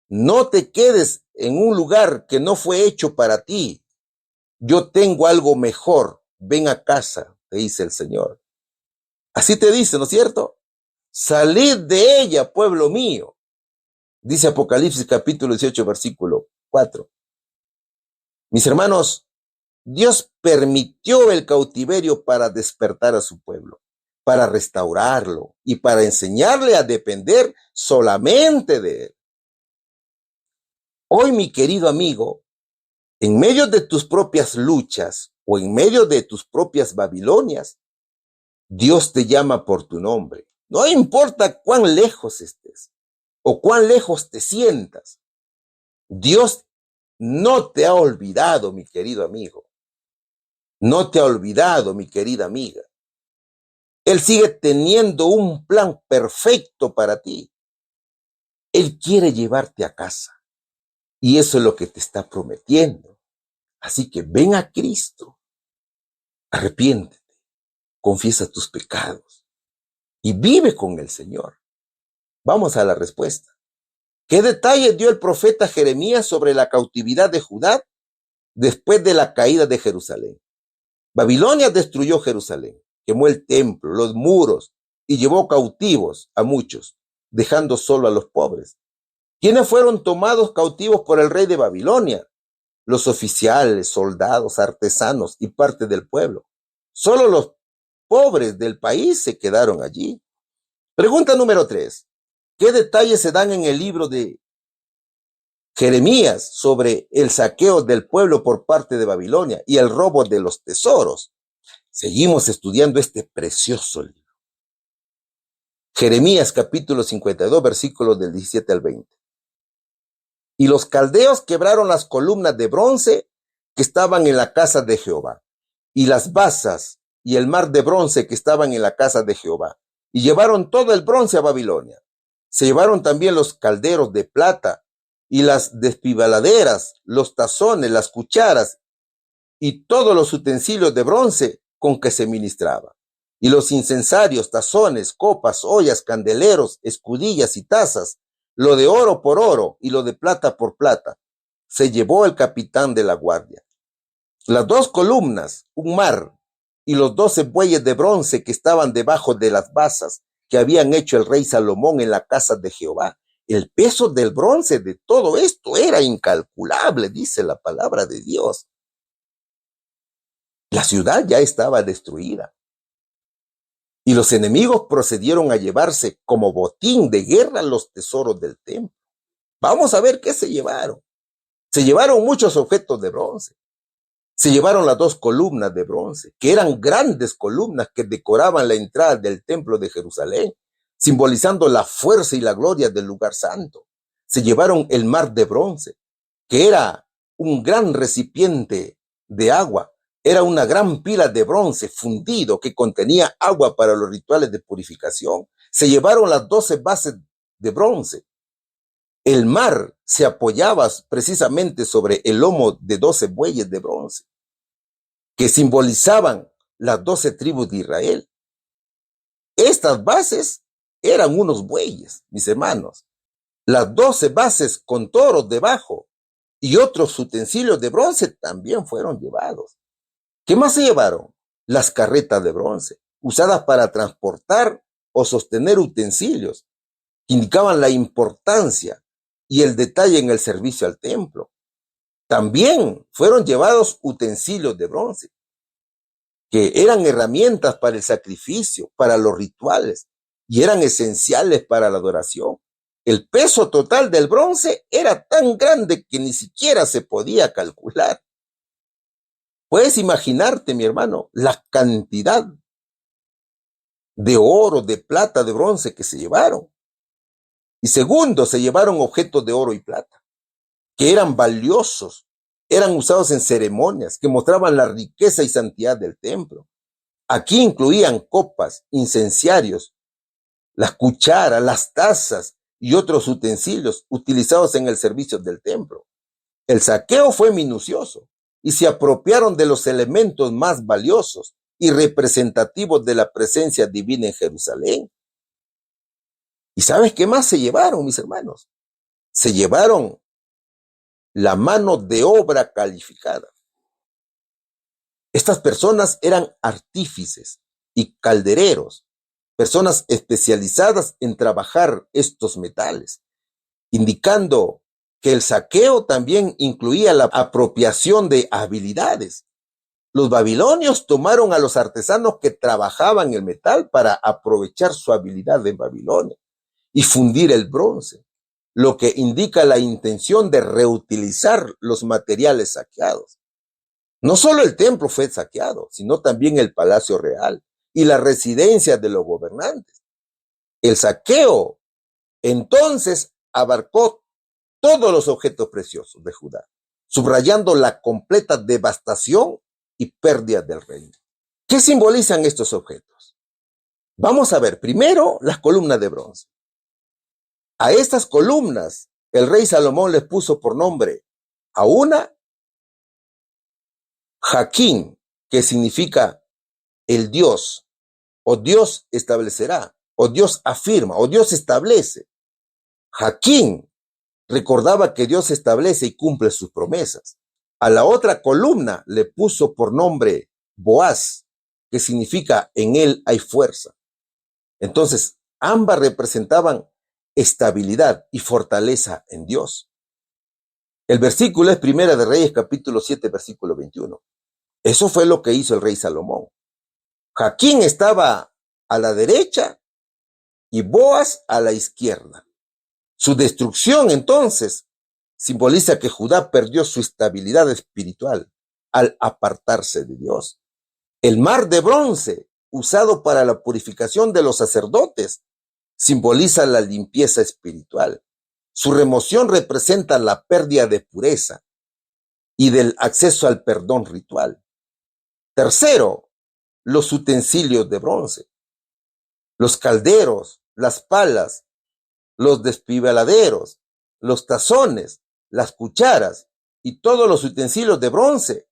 No te quedes en un lugar que no fue hecho para ti. Yo tengo algo mejor. Ven a casa, te dice el Señor. Así te dice, ¿no es cierto? Salid de ella, pueblo mío. Dice Apocalipsis capítulo 18, versículo 4. Mis hermanos, Dios permitió el cautiverio para despertar a su pueblo, para restaurarlo y para enseñarle a depender solamente de Él. Hoy, mi querido amigo, en medio de tus propias luchas o en medio de tus propias Babilonias, Dios te llama por tu nombre. No importa cuán lejos estés o cuán lejos te sientas. Dios no te ha olvidado, mi querido amigo. No te ha olvidado, mi querida amiga. Él sigue teniendo un plan perfecto para ti. Él quiere llevarte a casa. Y eso es lo que te está prometiendo. Así que ven a Cristo. Arrepiéntete. Confiesa tus pecados. Y vive con el Señor. Vamos a la respuesta. ¿Qué detalles dio el profeta Jeremías sobre la cautividad de Judá después de la caída de Jerusalén? Babilonia destruyó Jerusalén, quemó el templo, los muros y llevó cautivos a muchos, dejando solo a los pobres. ¿Quiénes fueron tomados cautivos por el rey de Babilonia? Los oficiales, soldados, artesanos y parte del pueblo. Solo los pobres del país se quedaron allí. Pregunta número 3. ¿Qué detalles se dan en el libro de Jeremías sobre el saqueo del pueblo por parte de Babilonia y el robo de los tesoros? Seguimos estudiando este precioso libro. Jeremías capítulo 52, versículos del 17 al 20. Y los caldeos quebraron las columnas de bronce que estaban en la casa de Jehová, y las basas y el mar de bronce que estaban en la casa de Jehová, y llevaron todo el bronce a Babilonia. Se llevaron también los calderos de plata, y las despibaladeras, los tazones, las cucharas, y todos los utensilios de bronce con que se ministraba. Y los incensarios, tazones, copas, ollas, candeleros, escudillas y tazas, lo de oro por oro y lo de plata por plata, se llevó el capitán de la guardia. Las 2 columnas, un mar, y los 12 bueyes de bronce que estaban debajo de las basas que habían hecho el rey Salomón en la casa de Jehová. El peso del bronce de todo esto era incalculable, dice la palabra de Dios. La ciudad ya estaba destruida. Y los enemigos procedieron a llevarse como botín de guerra los tesoros del templo. Vamos a ver qué se llevaron. Se llevaron muchos objetos de bronce. Se llevaron las 2 columnas de bronce, que eran grandes columnas que decoraban la entrada del templo de Jerusalén, simbolizando la fuerza y la gloria del lugar santo. Se llevaron el mar de bronce, que era un gran recipiente de agua. Era una gran pila de bronce fundido que contenía agua para los rituales de purificación. Se llevaron las 12 bases de bronce. El mar se apoyaba precisamente sobre el lomo de 12 bueyes de bronce, que simbolizaban las 12 tribus de Israel. Estas bases eran unos bueyes, mis hermanos. Las 12 bases con toros debajo y otros utensilios de bronce también fueron llevados. ¿Qué más se llevaron? Las carretas de bronce, usadas para transportar o sostener utensilios, que indicaban la importancia y el detalle en el servicio al templo. También fueron llevados utensilios de bronce, que eran herramientas para el sacrificio, para los rituales, y eran esenciales para la adoración. El peso total del bronce era tan grande que ni siquiera se podía calcular. Puedes imaginarte, mi hermano, la cantidad de oro, de plata, de bronce que se llevaron. Y segundo, se llevaron objetos de oro y plata, que eran valiosos, eran usados en ceremonias, que mostraban la riqueza y santidad del templo. Aquí incluían copas, incenciarios, las cucharas, las tazas y otros utensilios utilizados en el servicio del templo. El saqueo fue minucioso y se apropiaron de los elementos más valiosos y representativos de la presencia divina en Jerusalén. ¿Y sabes qué más se llevaron, mis hermanos? Se llevaron la mano de obra calificada. Estas personas eran artífices y caldereros, personas especializadas en trabajar estos metales, indicando que el saqueo también incluía la apropiación de habilidades. Los babilonios tomaron a los artesanos que trabajaban el metal para aprovechar su habilidad en Babilonia y fundir el bronce, lo que indica la intención de reutilizar los materiales saqueados. No solo el templo fue saqueado, sino también el palacio real y la residencia de los gobernantes. El saqueo, entonces, abarcó todos los objetos preciosos de Judá, subrayando la completa devastación y pérdida del reino. ¿Qué simbolizan estos objetos? Vamos a ver primero las columnas de bronce. A estas columnas, el rey Salomón les puso por nombre a una Jaquín, que significa el Dios, o Dios establecerá, o Dios afirma, o Dios establece. Jaquín recordaba que Dios establece y cumple sus promesas. A la otra columna le puso por nombre Boaz, que significa en él hay fuerza. Entonces, ambas representaban estabilidad y fortaleza en Dios. El versículo es Primera de Reyes, capítulo 7, versículo 21. Eso fue lo que hizo el rey Salomón. Jaquín estaba a la derecha y Boaz a la izquierda. Su destrucción, entonces, simboliza que Judá perdió su estabilidad espiritual al apartarse de Dios. El mar de bronce, usado para la purificación de los sacerdotes, simboliza la limpieza espiritual. Su remoción representa la pérdida de pureza y del acceso al perdón ritual. Tercero, los utensilios de bronce. Los calderos, las palas, los despibaladeros, los tazones, las cucharas y todos los utensilios de bronce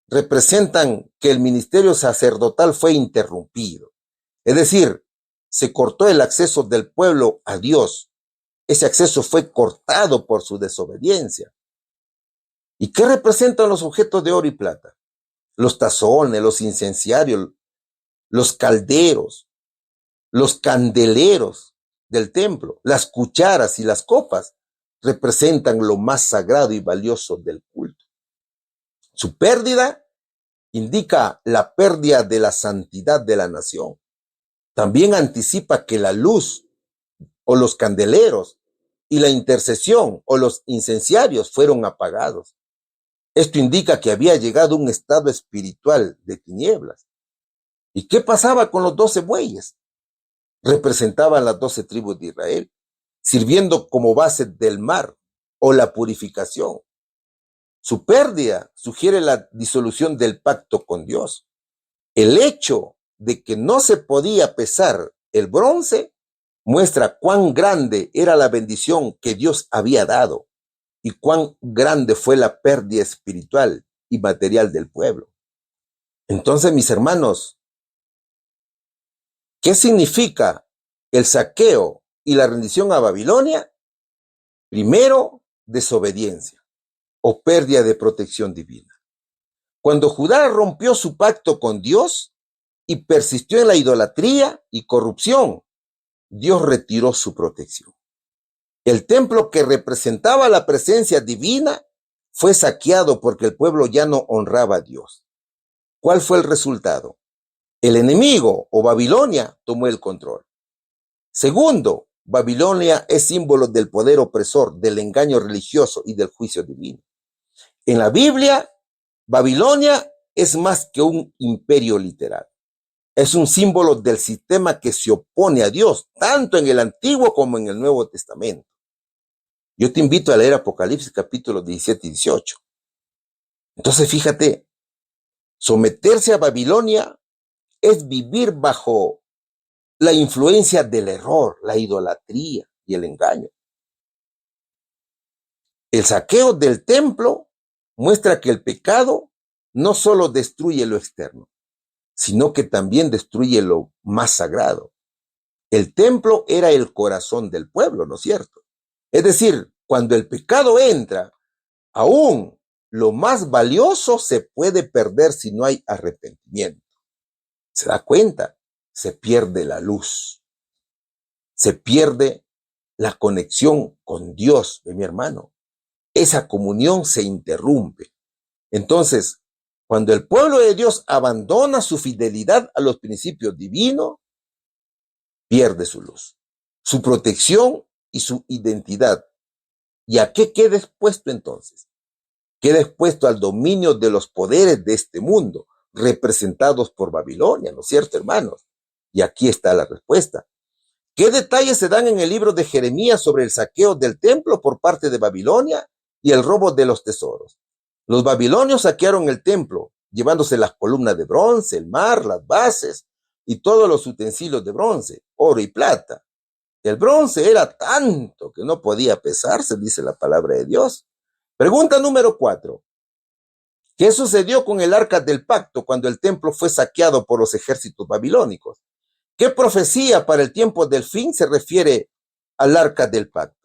representan que el ministerio sacerdotal fue interrumpido. Es decir, se cortó el acceso del pueblo a Dios. Ese acceso fue cortado por su desobediencia. ¿Y qué representan los objetos de oro y plata? Los tazones, los incenciarios, los calderos, los candeleros del templo, las cucharas y las copas representan lo más sagrado y valioso del culto. Su pérdida indica la pérdida de la santidad de la nación. También anticipa que la luz o los candeleros y la intercesión o los incenciarios fueron apagados. Esto indica que había llegado un estado espiritual de tinieblas. ¿Y qué pasaba con los 12 bueyes? Representaban las 12 tribus de Israel, sirviendo como base del mar o la purificación. Su pérdida sugiere la disolución del pacto con Dios. El hecho de que no se podía pesar el bronce muestra cuán grande era la bendición que Dios había dado y cuán grande fue la pérdida espiritual y material del pueblo. Entonces, mis hermanos, ¿qué significa el saqueo y la rendición a Babilonia? Primero, desobediencia o pérdida de protección divina. Cuando Judá rompió su pacto con Dios y persistió en la idolatría y corrupción, Dios retiró su protección. El templo que representaba la presencia divina fue saqueado porque el pueblo ya no honraba a Dios. ¿Cuál fue el resultado? El enemigo o Babilonia tomó el control. Segundo, Babilonia es símbolo del poder opresor, del engaño religioso y del juicio divino. En la Biblia, Babilonia es más que un imperio literal. Es un símbolo del sistema que se opone a Dios, tanto en el Antiguo como en el Nuevo Testamento. Yo te invito a leer Apocalipsis capítulos 17 y 18. Entonces, fíjate, someterse a Babilonia es vivir bajo la influencia del error, la idolatría y el engaño. El saqueo del templo muestra que el pecado no solo destruye lo externo, sino que también destruye lo más sagrado. El templo era el corazón del pueblo, ¿no es cierto? Es decir, cuando el pecado entra, aún lo más valioso se puede perder si no hay arrepentimiento. ¿Se da cuenta? Se pierde la luz. Se pierde la conexión con Dios de mi hermano. Esa comunión se interrumpe. Entonces, cuando el pueblo de Dios abandona su fidelidad a los principios divinos, pierde su luz, su protección y su identidad. ¿Y a qué queda expuesto entonces? Queda expuesto al dominio de los poderes de este mundo, representados por Babilonia, ¿no es cierto, hermanos? Y aquí está la respuesta. ¿Qué detalles se dan en el libro de Jeremías sobre el saqueo del templo por parte de Babilonia y el robo de los tesoros? Los babilonios saquearon el templo, llevándose las columnas de bronce, el mar, las bases y todos los utensilios de bronce, oro y plata. El bronce era tanto que no podía pesarse, dice la palabra de Dios. Pregunta número 4. ¿Qué sucedió con el arca del pacto cuando el templo fue saqueado por los ejércitos babilónicos? ¿Qué profecía para el tiempo del fin se refiere al arca del pacto?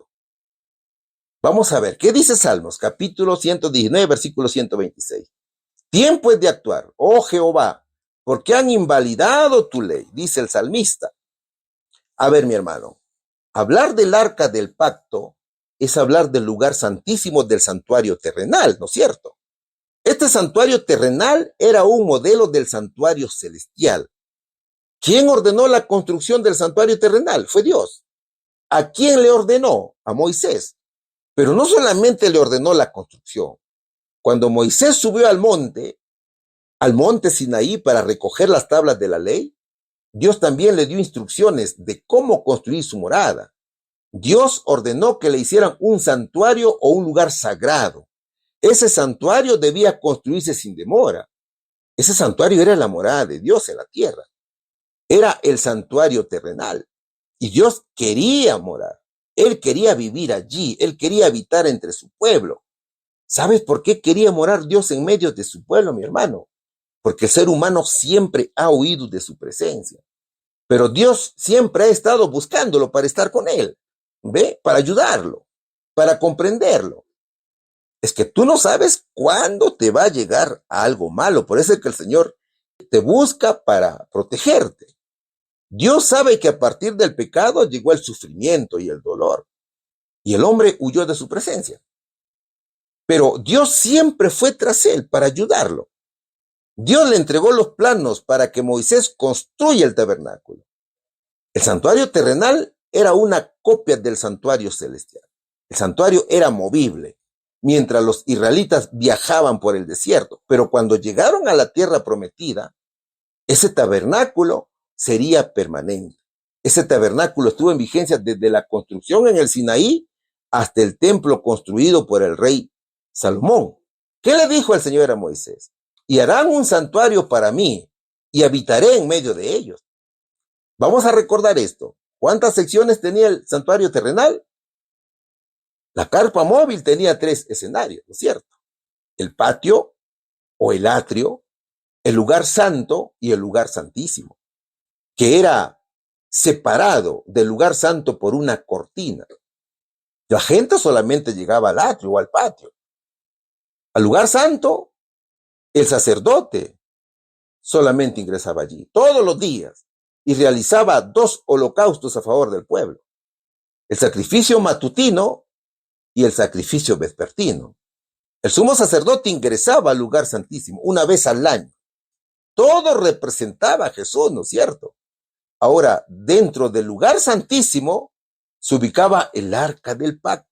Vamos a ver, ¿qué dice Salmos? Capítulo 119, versículo 126. Tiempo es de actuar, oh Jehová, porque han invalidado tu ley, dice el salmista. A ver, mi hermano, hablar del arca del pacto es hablar del lugar santísimo del santuario terrenal, ¿no es cierto? Este santuario terrenal era un modelo del santuario celestial. ¿Quién ordenó la construcción del santuario terrenal? Fue Dios. ¿A quién le ordenó? A Moisés. Pero no solamente le ordenó la construcción. Cuando Moisés subió al monte Sinaí para recoger las tablas de la ley, Dios también le dio instrucciones de cómo construir su morada. Dios ordenó que le hicieran un santuario o un lugar sagrado. Ese santuario debía construirse sin demora. Ese santuario era la morada de Dios en la tierra. Era el santuario terrenal. Y Dios quería morar. Él quería vivir allí. Él quería habitar entre su pueblo. ¿Sabes por qué quería morar Dios en medio de su pueblo, mi hermano? Porque el ser humano siempre ha huido de su presencia. Pero Dios siempre ha estado buscándolo para estar con él. ¿Ve? Para ayudarlo, para comprenderlo. Es que tú no sabes cuándo te va a llegar algo malo. Por eso es que el Señor te busca para protegerte. Dios sabe que a partir del pecado llegó el sufrimiento y el dolor. Y el hombre huyó de su presencia. Pero Dios siempre fue tras él para ayudarlo. Dios le entregó los planos para que Moisés construya el tabernáculo. El santuario terrenal era una copia del santuario celestial. El santuario era movible, mientras los israelitas viajaban por el desierto. Pero cuando llegaron a la tierra prometida, ese tabernáculo sería permanente. Ese tabernáculo estuvo en vigencia desde la construcción en el Sinaí hasta el templo construido por el rey Salomón. ¿Qué le dijo el Señor a Moisés? Y harán un santuario para mí y habitaré en medio de ellos. Vamos a recordar esto. ¿Cuántas secciones tenía el santuario terrenal? La carpa móvil tenía 3 escenarios, ¿no es cierto? El patio o el atrio, el lugar santo y el lugar santísimo, que era separado del lugar santo por una cortina. La gente solamente llegaba al atrio o al patio. Al lugar santo, el sacerdote solamente ingresaba allí todos los días y realizaba 2 holocaustos a favor del pueblo: el sacrificio matutino y el sacrificio vespertino. El sumo sacerdote ingresaba al lugar santísimo una vez al año. Todo representaba a Jesús, ¿no es cierto? Ahora, dentro del lugar santísimo se ubicaba el arca del pacto.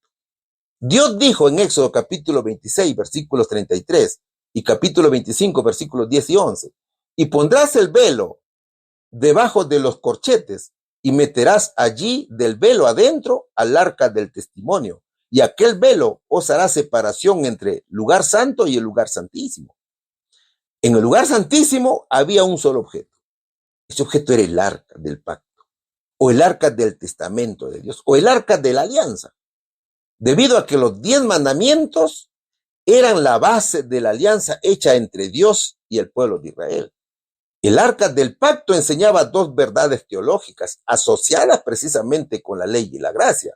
Dios dijo en Éxodo capítulo 26, versículos 33 y capítulo 25, versículos 10 y 11, y pondrás el velo debajo de los corchetes y meterás allí del velo adentro al arca del testimonio, y aquel velo os hará separación entre lugar santo y el lugar santísimo. En el lugar santísimo había un solo objeto. Ese objeto era el arca del pacto, o el arca del testamento de Dios, o el arca de la alianza, debido a que los 10 mandamientos eran la base de la alianza hecha entre Dios y el pueblo de Israel. El arca del pacto enseñaba 2 verdades teológicas asociadas precisamente con la ley y la gracia.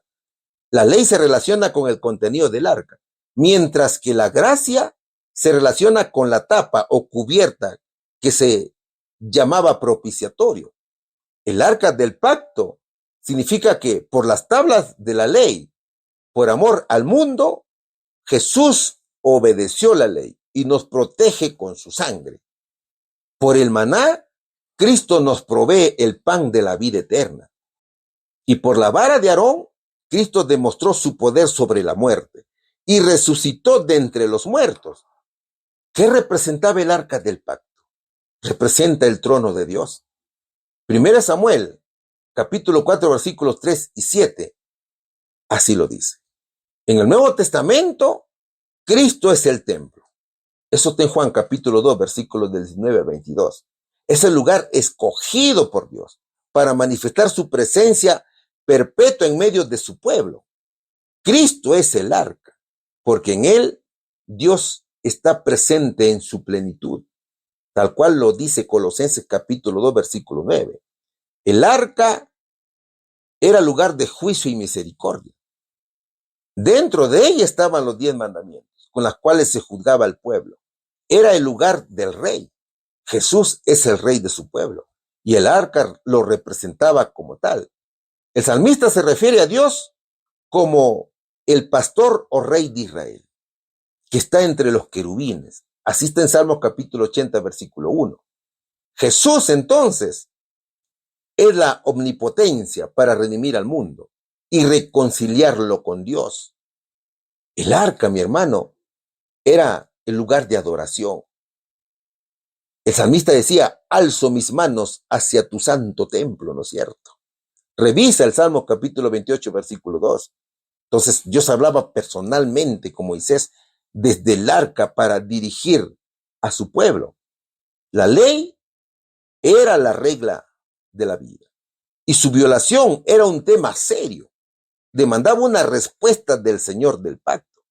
La ley se relaciona con el contenido del arca, mientras que la gracia se relaciona con la tapa o cubierta que se llamaba propiciatorio. El arca del pacto significa que por las tablas de la ley, por amor al mundo, Jesús obedeció la ley y nos protege con su sangre. Por el maná, Cristo nos provee el pan de la vida eterna. Y por la vara de Aarón, Cristo demostró su poder sobre la muerte y resucitó de entre los muertos. ¿Qué representaba el arca del pacto? Representa el trono de Dios. 1 Samuel, capítulo 4, versículos 3 y 7, así lo dice. En el Nuevo Testamento, Cristo es el templo. Eso está en Juan, capítulo 2, versículos del 19 al 22. Es el lugar escogido por Dios para manifestar su presencia perpetua en medio de su pueblo. Cristo es el arca, porque en él Dios está presente en su plenitud, tal cual lo dice Colosenses capítulo 2, versículo 9. El arca era lugar de juicio y misericordia. Dentro de ella estaban los 10 mandamientos, con los cuales se juzgaba al pueblo. Era el lugar del rey. Jesús es el rey de su pueblo, y el arca lo representaba como tal. El salmista se refiere a Dios como el pastor o rey de Israel, que está entre los querubines. Así está en Salmos capítulo 80, versículo 1. Jesús, entonces, es la omnipotencia para redimir al mundo y reconciliarlo con Dios. El arca, mi hermano, era el lugar de adoración. El salmista decía: alzo mis manos hacia tu santo templo, ¿no es cierto? Revisa el Salmo capítulo 28, versículo 2. Entonces Dios hablaba personalmente con Moisés desde el arca para dirigir a su pueblo. La ley era la regla de la vida y su violación era un tema serio. Demandaba una respuesta del Señor del pacto.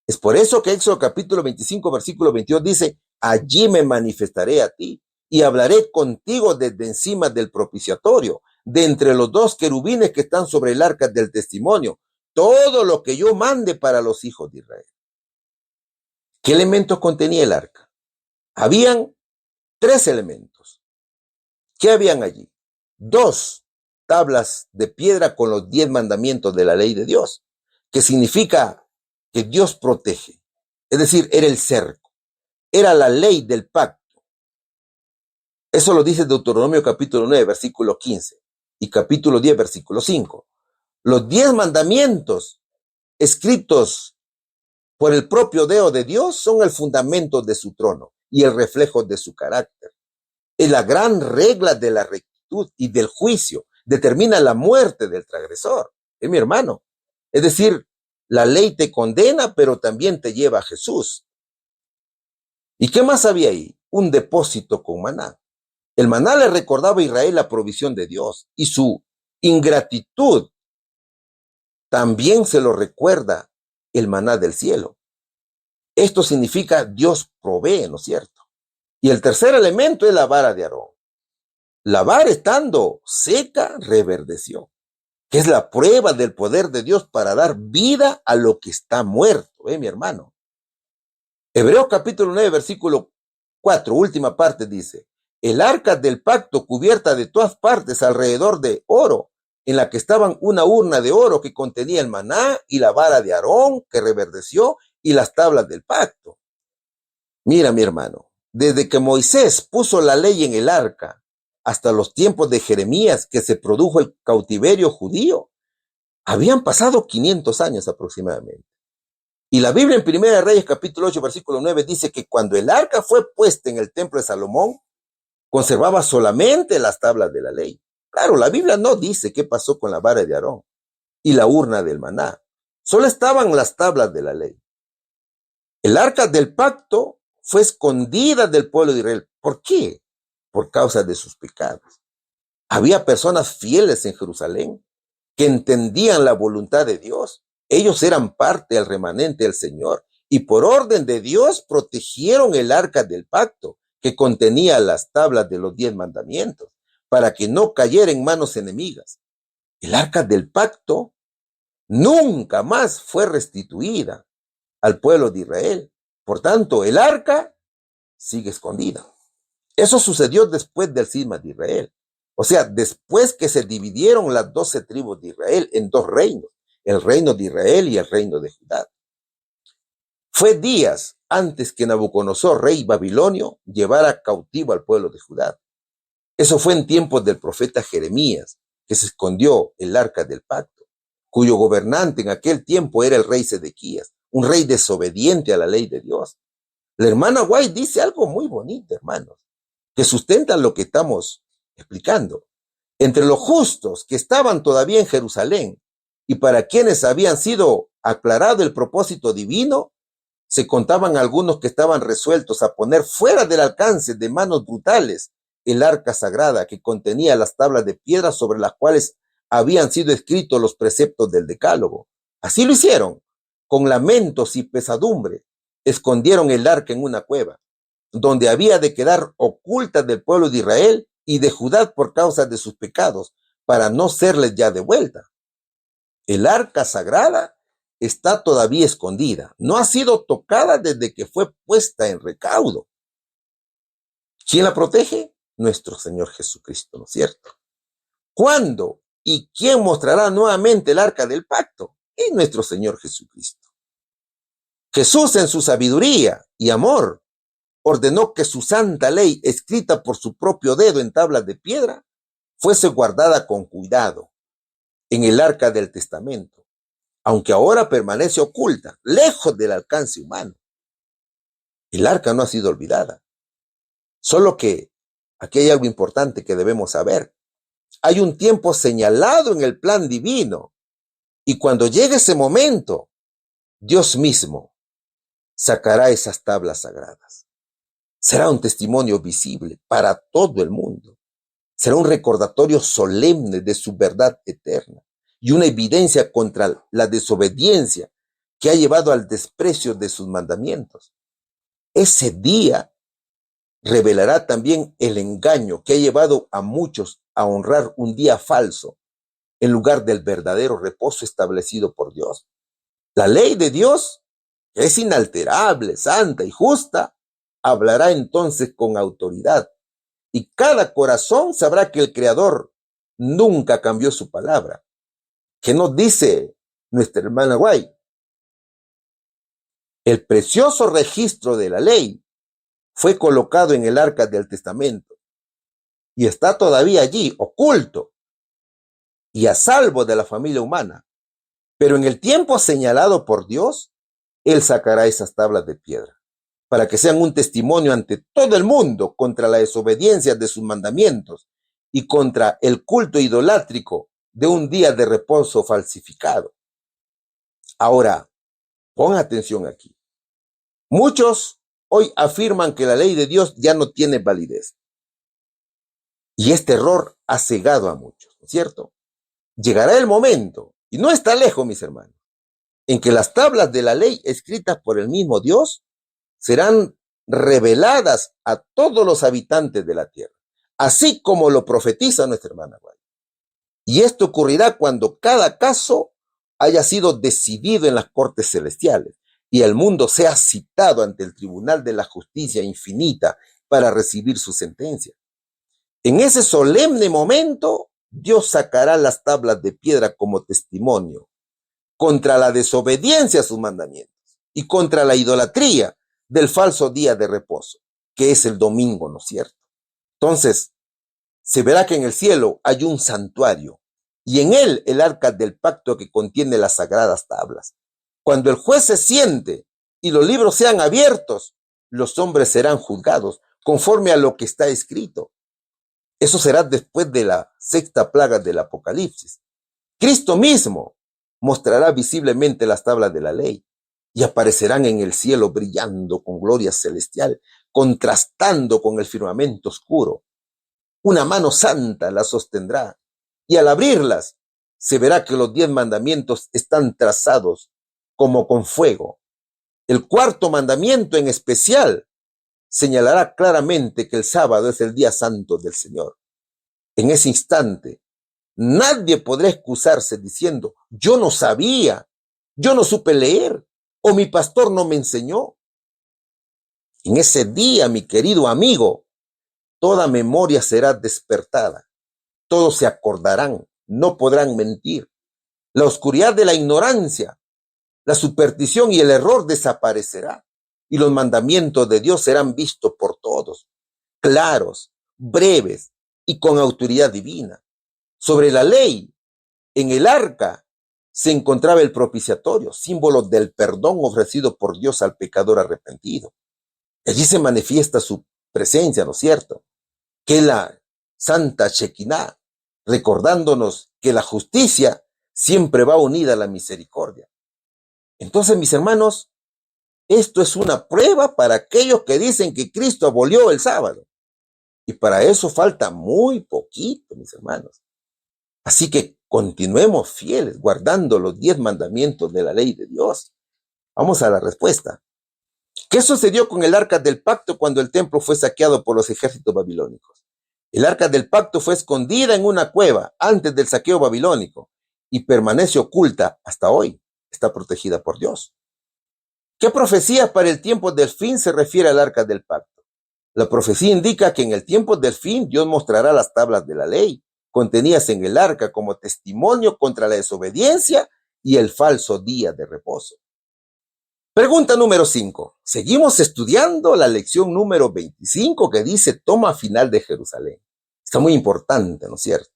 Es por eso que Éxodo capítulo 25, versículo 22 dice: allí me manifestaré a ti y hablaré contigo desde encima del propiciatorio, de entre los 2 querubines que están sobre el arca del testimonio, todo lo que yo mande para los hijos de Israel. ¿Qué elementos contenía el arca? Habían 3 elementos. ¿Qué habían allí? 2 tablas de piedra con los 10 mandamientos de la ley de Dios, que significa que Dios protege. Es decir, era el cerco, era la ley del pacto. Eso lo dice Deuteronomio capítulo 9, versículo 15. y capítulo 10, versículo 5. Los 10 mandamientos escritos por el propio Deus de Dios son el fundamento de su trono y el reflejo de su carácter. Es la gran regla de la rectitud y del juicio. Determina la muerte del transgresor. Mi hermano. Es decir, la ley te condena, pero también te lleva a Jesús. ¿Y qué más había ahí? Un depósito con maná. El maná le recordaba a Israel la provisión de Dios y su ingratitud también se lo recuerda el maná del cielo. Esto significa Dios provee, ¿no es cierto? Y el tercer elemento es la vara de Aarón. La vara estando seca reverdeció, que es la prueba del poder de Dios para dar vida a lo que está muerto, mi hermano. Hebreos capítulo 9, versículo 4, última parte dice, el arca del pacto cubierta de todas partes alrededor de oro, en la que estaban una urna de oro que contenía el maná y la vara de Aarón que reverdeció y las tablas del pacto. Mira, mi hermano, desde que Moisés puso la ley en el arca hasta los tiempos de Jeremías que se produjo el cautiverio judío, habían pasado 500 años aproximadamente. Y la Biblia en Primera de Reyes capítulo 8 versículo 9 dice que cuando el arca fue puesta en el templo de Salomón, conservaba solamente las tablas de la ley. Claro, la Biblia no dice qué pasó con la vara de Aarón y la urna del maná. Solo estaban las tablas de la ley. El arca del pacto fue escondida del pueblo de Israel. ¿Por qué? Por causa de sus pecados. Había personas fieles en Jerusalén que entendían la voluntad de Dios. Ellos eran parte del remanente del Señor y por orden de Dios protegieron el arca del pacto que contenía las tablas de los 10 mandamientos para que no cayera en manos enemigas. El arca del pacto nunca más fue restituida al pueblo de Israel. Por tanto, el arca sigue escondida. Eso sucedió después del cisma de Israel. O sea, después que se dividieron las 12 tribus de Israel en 2 reinos, el reino de Israel y el reino de Judá. Fue días antes que Nabucodonosor, rey babilonio, llevara cautivo al pueblo de Judá. Eso fue en tiempos del profeta Jeremías, que se escondió el arca del pacto, cuyo gobernante en aquel tiempo era el rey Sedequías, un rey desobediente a la ley de Dios. La hermana White dice algo muy bonito, hermanos, que sustenta lo que estamos explicando. Entre los justos que estaban todavía en Jerusalén y para quienes habían sido aclarado el propósito divino, se contaban algunos que estaban resueltos a poner fuera del alcance de manos brutales el arca sagrada que contenía las tablas de piedra sobre las cuales habían sido escritos los preceptos del decálogo. Así lo hicieron, con lamentos y pesadumbre, escondieron el arca en una cueva, donde había de quedar oculta del pueblo de Israel y de Judá por causa de sus pecados, para no serles ya devuelta. El arca sagrada está todavía escondida, no ha sido tocada desde que fue puesta en recaudo. ¿Quién la protege? Nuestro Señor Jesucristo, ¿no es cierto? ¿Cuándo y quién mostrará nuevamente el arca del pacto? Es nuestro Señor Jesucristo. Jesús en su sabiduría y amor ordenó que su santa ley, escrita por su propio dedo en tablas de piedra, fuese guardada con cuidado en el arca del testamento, aunque ahora permanece oculta, lejos del alcance humano. El arca no ha sido olvidada, solo que aquí hay algo importante que debemos saber. Hay un tiempo señalado en el plan divino, y cuando llegue ese momento, Dios mismo sacará esas tablas sagradas. Será un testimonio visible para todo el mundo. Será un recordatorio solemne de su verdad eterna y una evidencia contra la desobediencia que ha llevado al desprecio de sus mandamientos. Ese día revelará también el engaño que ha llevado a muchos a honrar un día falso en lugar del verdadero reposo establecido por Dios. La ley de Dios, que es inalterable, santa y justa, hablará entonces con autoridad, y cada corazón sabrá que el Creador nunca cambió su palabra. ¿Qué nos dice nuestra hermana White? El precioso registro de la ley fue colocado en el arca del testamento y está todavía allí, oculto, y a salvo de la familia humana. Pero en el tiempo señalado por Dios, Él sacará esas tablas de piedra para que sean un testimonio ante todo el mundo contra la desobediencia de sus mandamientos y contra el culto idolátrico de un día de reposo falsificado. Ahora, pon atención aquí. Muchos hoy afirman que la ley de Dios ya no tiene validez. Y este error ha cegado a muchos, ¿no es cierto? Llegará el momento, y no está lejos, mis hermanos, en que las tablas de la ley escritas por el mismo Dios serán reveladas a todos los habitantes de la tierra, así como lo profetiza nuestra hermana Guay. Y esto ocurrirá cuando cada caso haya sido decidido en las cortes celestiales y el mundo sea citado ante el tribunal de la justicia infinita para recibir su sentencia. En ese solemne momento, Dios sacará las tablas de piedra como testimonio contra la desobediencia a sus mandamientos y contra la idolatría del falso día de reposo, que es el domingo, ¿no es cierto? Entonces, se verá que en el cielo hay un santuario y en él el arca del pacto que contiene las sagradas tablas. Cuando el juez se siente y los libros sean abiertos, los hombres serán juzgados conforme a lo que está escrito. Eso será después de la sexta plaga del Apocalipsis. Cristo mismo mostrará visiblemente las tablas de la ley y aparecerán en el cielo brillando con gloria celestial, contrastando con el firmamento oscuro. Una mano santa las sostendrá y al abrirlas se verá que los 10 mandamientos están trazados como con fuego. El cuarto mandamiento en especial señalará claramente que el sábado es el día santo del Señor. En ese instante, nadie podrá excusarse diciendo, yo no sabía, yo no supe leer, o mi pastor no me enseñó. En ese día, mi querido amigo, toda memoria será despertada, todos se acordarán, no podrán mentir. La oscuridad de la ignorancia, la superstición y el error desaparecerá, y los mandamientos de Dios serán vistos por todos, claros, breves y con autoridad divina. Sobre la ley, en el arca, se encontraba el propiciatorio, símbolo del perdón ofrecido por Dios al pecador arrepentido. Allí se manifiesta su presencia, ¿no es cierto? Que es la Santa Shekinah, recordándonos que la justicia siempre va unida a la misericordia. Entonces, mis hermanos, esto es una prueba para aquellos que dicen que Cristo abolió el sábado. Y para eso falta muy poquito, mis hermanos. Así que continuemos fieles, guardando los 10 mandamientos de la ley de Dios. Vamos a la respuesta. ¿Qué sucedió con el arca del pacto cuando el templo fue saqueado por los ejércitos babilónicos? El arca del pacto fue escondida en una cueva antes del saqueo babilónico y permanece oculta hasta hoy. Está protegida por Dios. ¿Qué profecía para el tiempo del fin se refiere al arca del pacto? La profecía indica que en el tiempo del fin Dios mostrará las tablas de la ley contenidas en el arca como testimonio contra la desobediencia y el falso día de reposo. Pregunta número 5. Seguimos estudiando la lección número 25 que dice toma final de Jerusalén. Está muy importante, ¿no es cierto?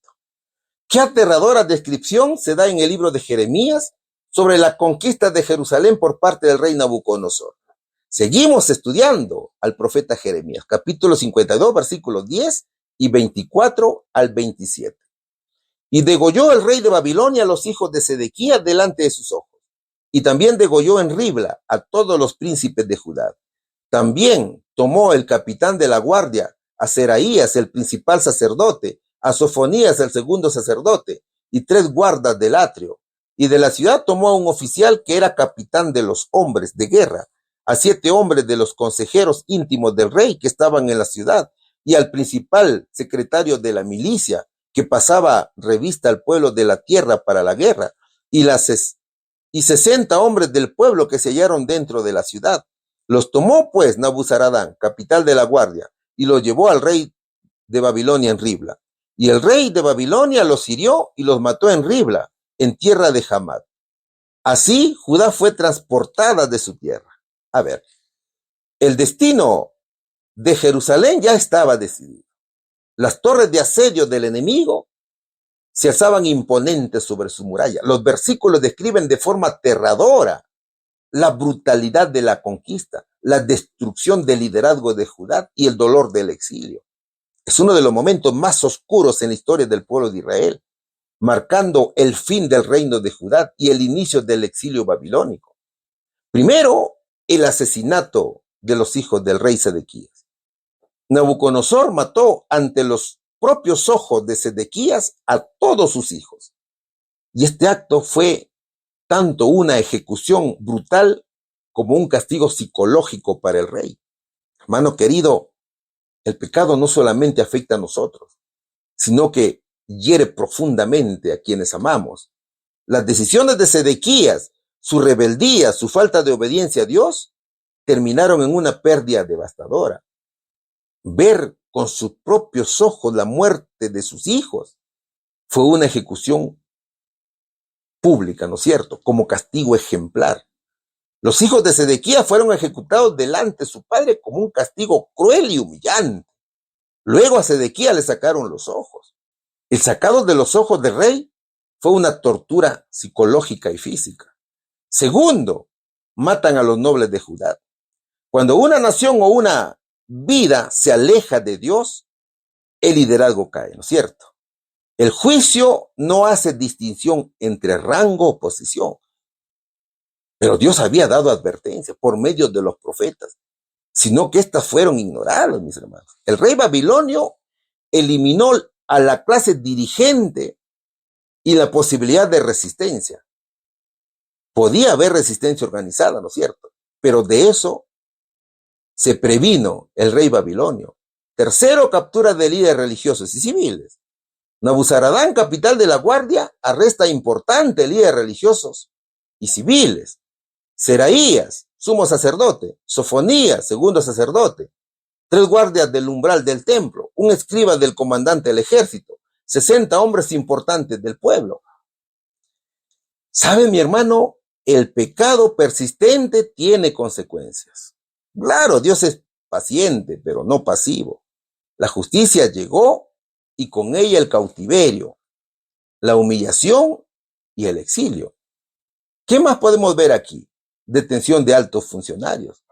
¿Qué aterradora descripción se da en el libro de Jeremías sobre la conquista de Jerusalén por parte del rey Nabucodonosor? Seguimos estudiando al profeta Jeremías, capítulo 52, versículos 10 y 24 al 27. Y degolló el rey de Babilonia a los hijos de Sedequías delante de sus ojos. Y también degolló en Ribla a todos los príncipes de Judá. También tomó el capitán de la guardia, a Seraías, el principal sacerdote, a Sofonías, el segundo sacerdote, y 3 guardas del atrio. Y de la ciudad tomó a un oficial que era capitán de los hombres de guerra, a 7 hombres de los consejeros íntimos del rey que estaban en la ciudad, y al principal secretario de la milicia, que pasaba revista al pueblo de la tierra para la guerra, y 60 hombres del pueblo que se hallaron dentro de la ciudad. Los tomó pues Nabuzaradán, capital de la guardia, y los llevó al rey de Babilonia en Ribla. Y el rey de Babilonia los hirió y los mató en Ribla, en tierra de Hamad. Así Judá fue transportada de su tierra. A ver, el destino de Jerusalén ya estaba decidido. Las torres de asedio del enemigo se alzaban imponentes sobre su muralla. Los versículos describen de forma aterradora la brutalidad de la conquista, la destrucción del liderazgo de Judá y el dolor del exilio. Es uno de los momentos más oscuros en la historia del pueblo de Israel, marcando el fin del reino de Judá y el inicio del exilio babilónico. Primero, el asesinato de los hijos del rey Sedequías. Nabucodonosor mató ante los propios ojos de Sedequías a todos sus hijos. Y este acto fue tanto una ejecución brutal como un castigo psicológico para el rey. Hermano querido, el pecado no solamente afecta a nosotros, sino que hiere profundamente a quienes amamos. Las decisiones de Sedequías, su rebeldía, su falta de obediencia a Dios, terminaron en una pérdida devastadora. Ver con sus propios ojos la muerte de sus hijos fue una ejecución pública, ¿no es cierto?, como castigo ejemplar. Los hijos de Sedequías fueron ejecutados delante de su padre como un castigo cruel y humillante. Luego a Sedequías le sacaron los ojos. El sacado de los ojos del rey fue una tortura psicológica y física. Segundo, matan a los nobles de Judá. Cuando una nación o una vida se aleja de Dios, el liderazgo cae, ¿no es cierto? El juicio no hace distinción entre rango o posición. Pero Dios había dado advertencia por medio de los profetas, sino que éstas fueron ignoradas, mis hermanos. El rey babilonio eliminó a la clase dirigente y la posibilidad de resistencia. Podía haber resistencia organizada, ¿no es cierto? Pero de eso se previno el rey babilonio. Tercero, captura de líderes religiosos y civiles. Nabuzaradán, capital de la guardia, arresta a importantes líderes religiosos y civiles. Seraías, sumo sacerdote, Sofonías, segundo sacerdote, 3 guardias del umbral del templo, un escriba del comandante del ejército, 60 hombres importantes del pueblo. ¿Sabe, mi hermano? El pecado persistente tiene consecuencias. Claro, Dios es paciente, pero no pasivo. La justicia llegó y con ella el cautiverio, la humillación y el exilio. ¿Qué más podemos ver aquí? Detención de altos funcionarios.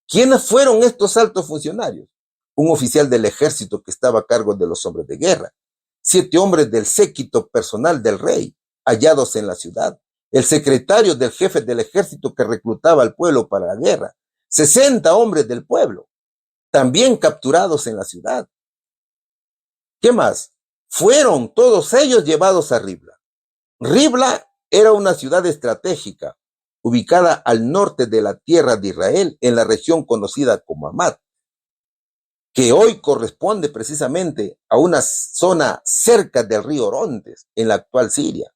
¿Quiénes fueron estos altos funcionarios? Un oficial del ejército que estaba a cargo de los hombres de guerra, 7 hombres del séquito personal del rey, hallados en la ciudad, el secretario del jefe del ejército que reclutaba al pueblo para la guerra, 60 hombres del pueblo, también capturados en la ciudad. ¿Qué más? Fueron todos ellos llevados a Ribla. Ribla era una ciudad estratégica, ubicada al norte de la tierra de Israel, en la región conocida como Hamat, que hoy corresponde precisamente a una zona cerca del río Orontes, en la actual Siria.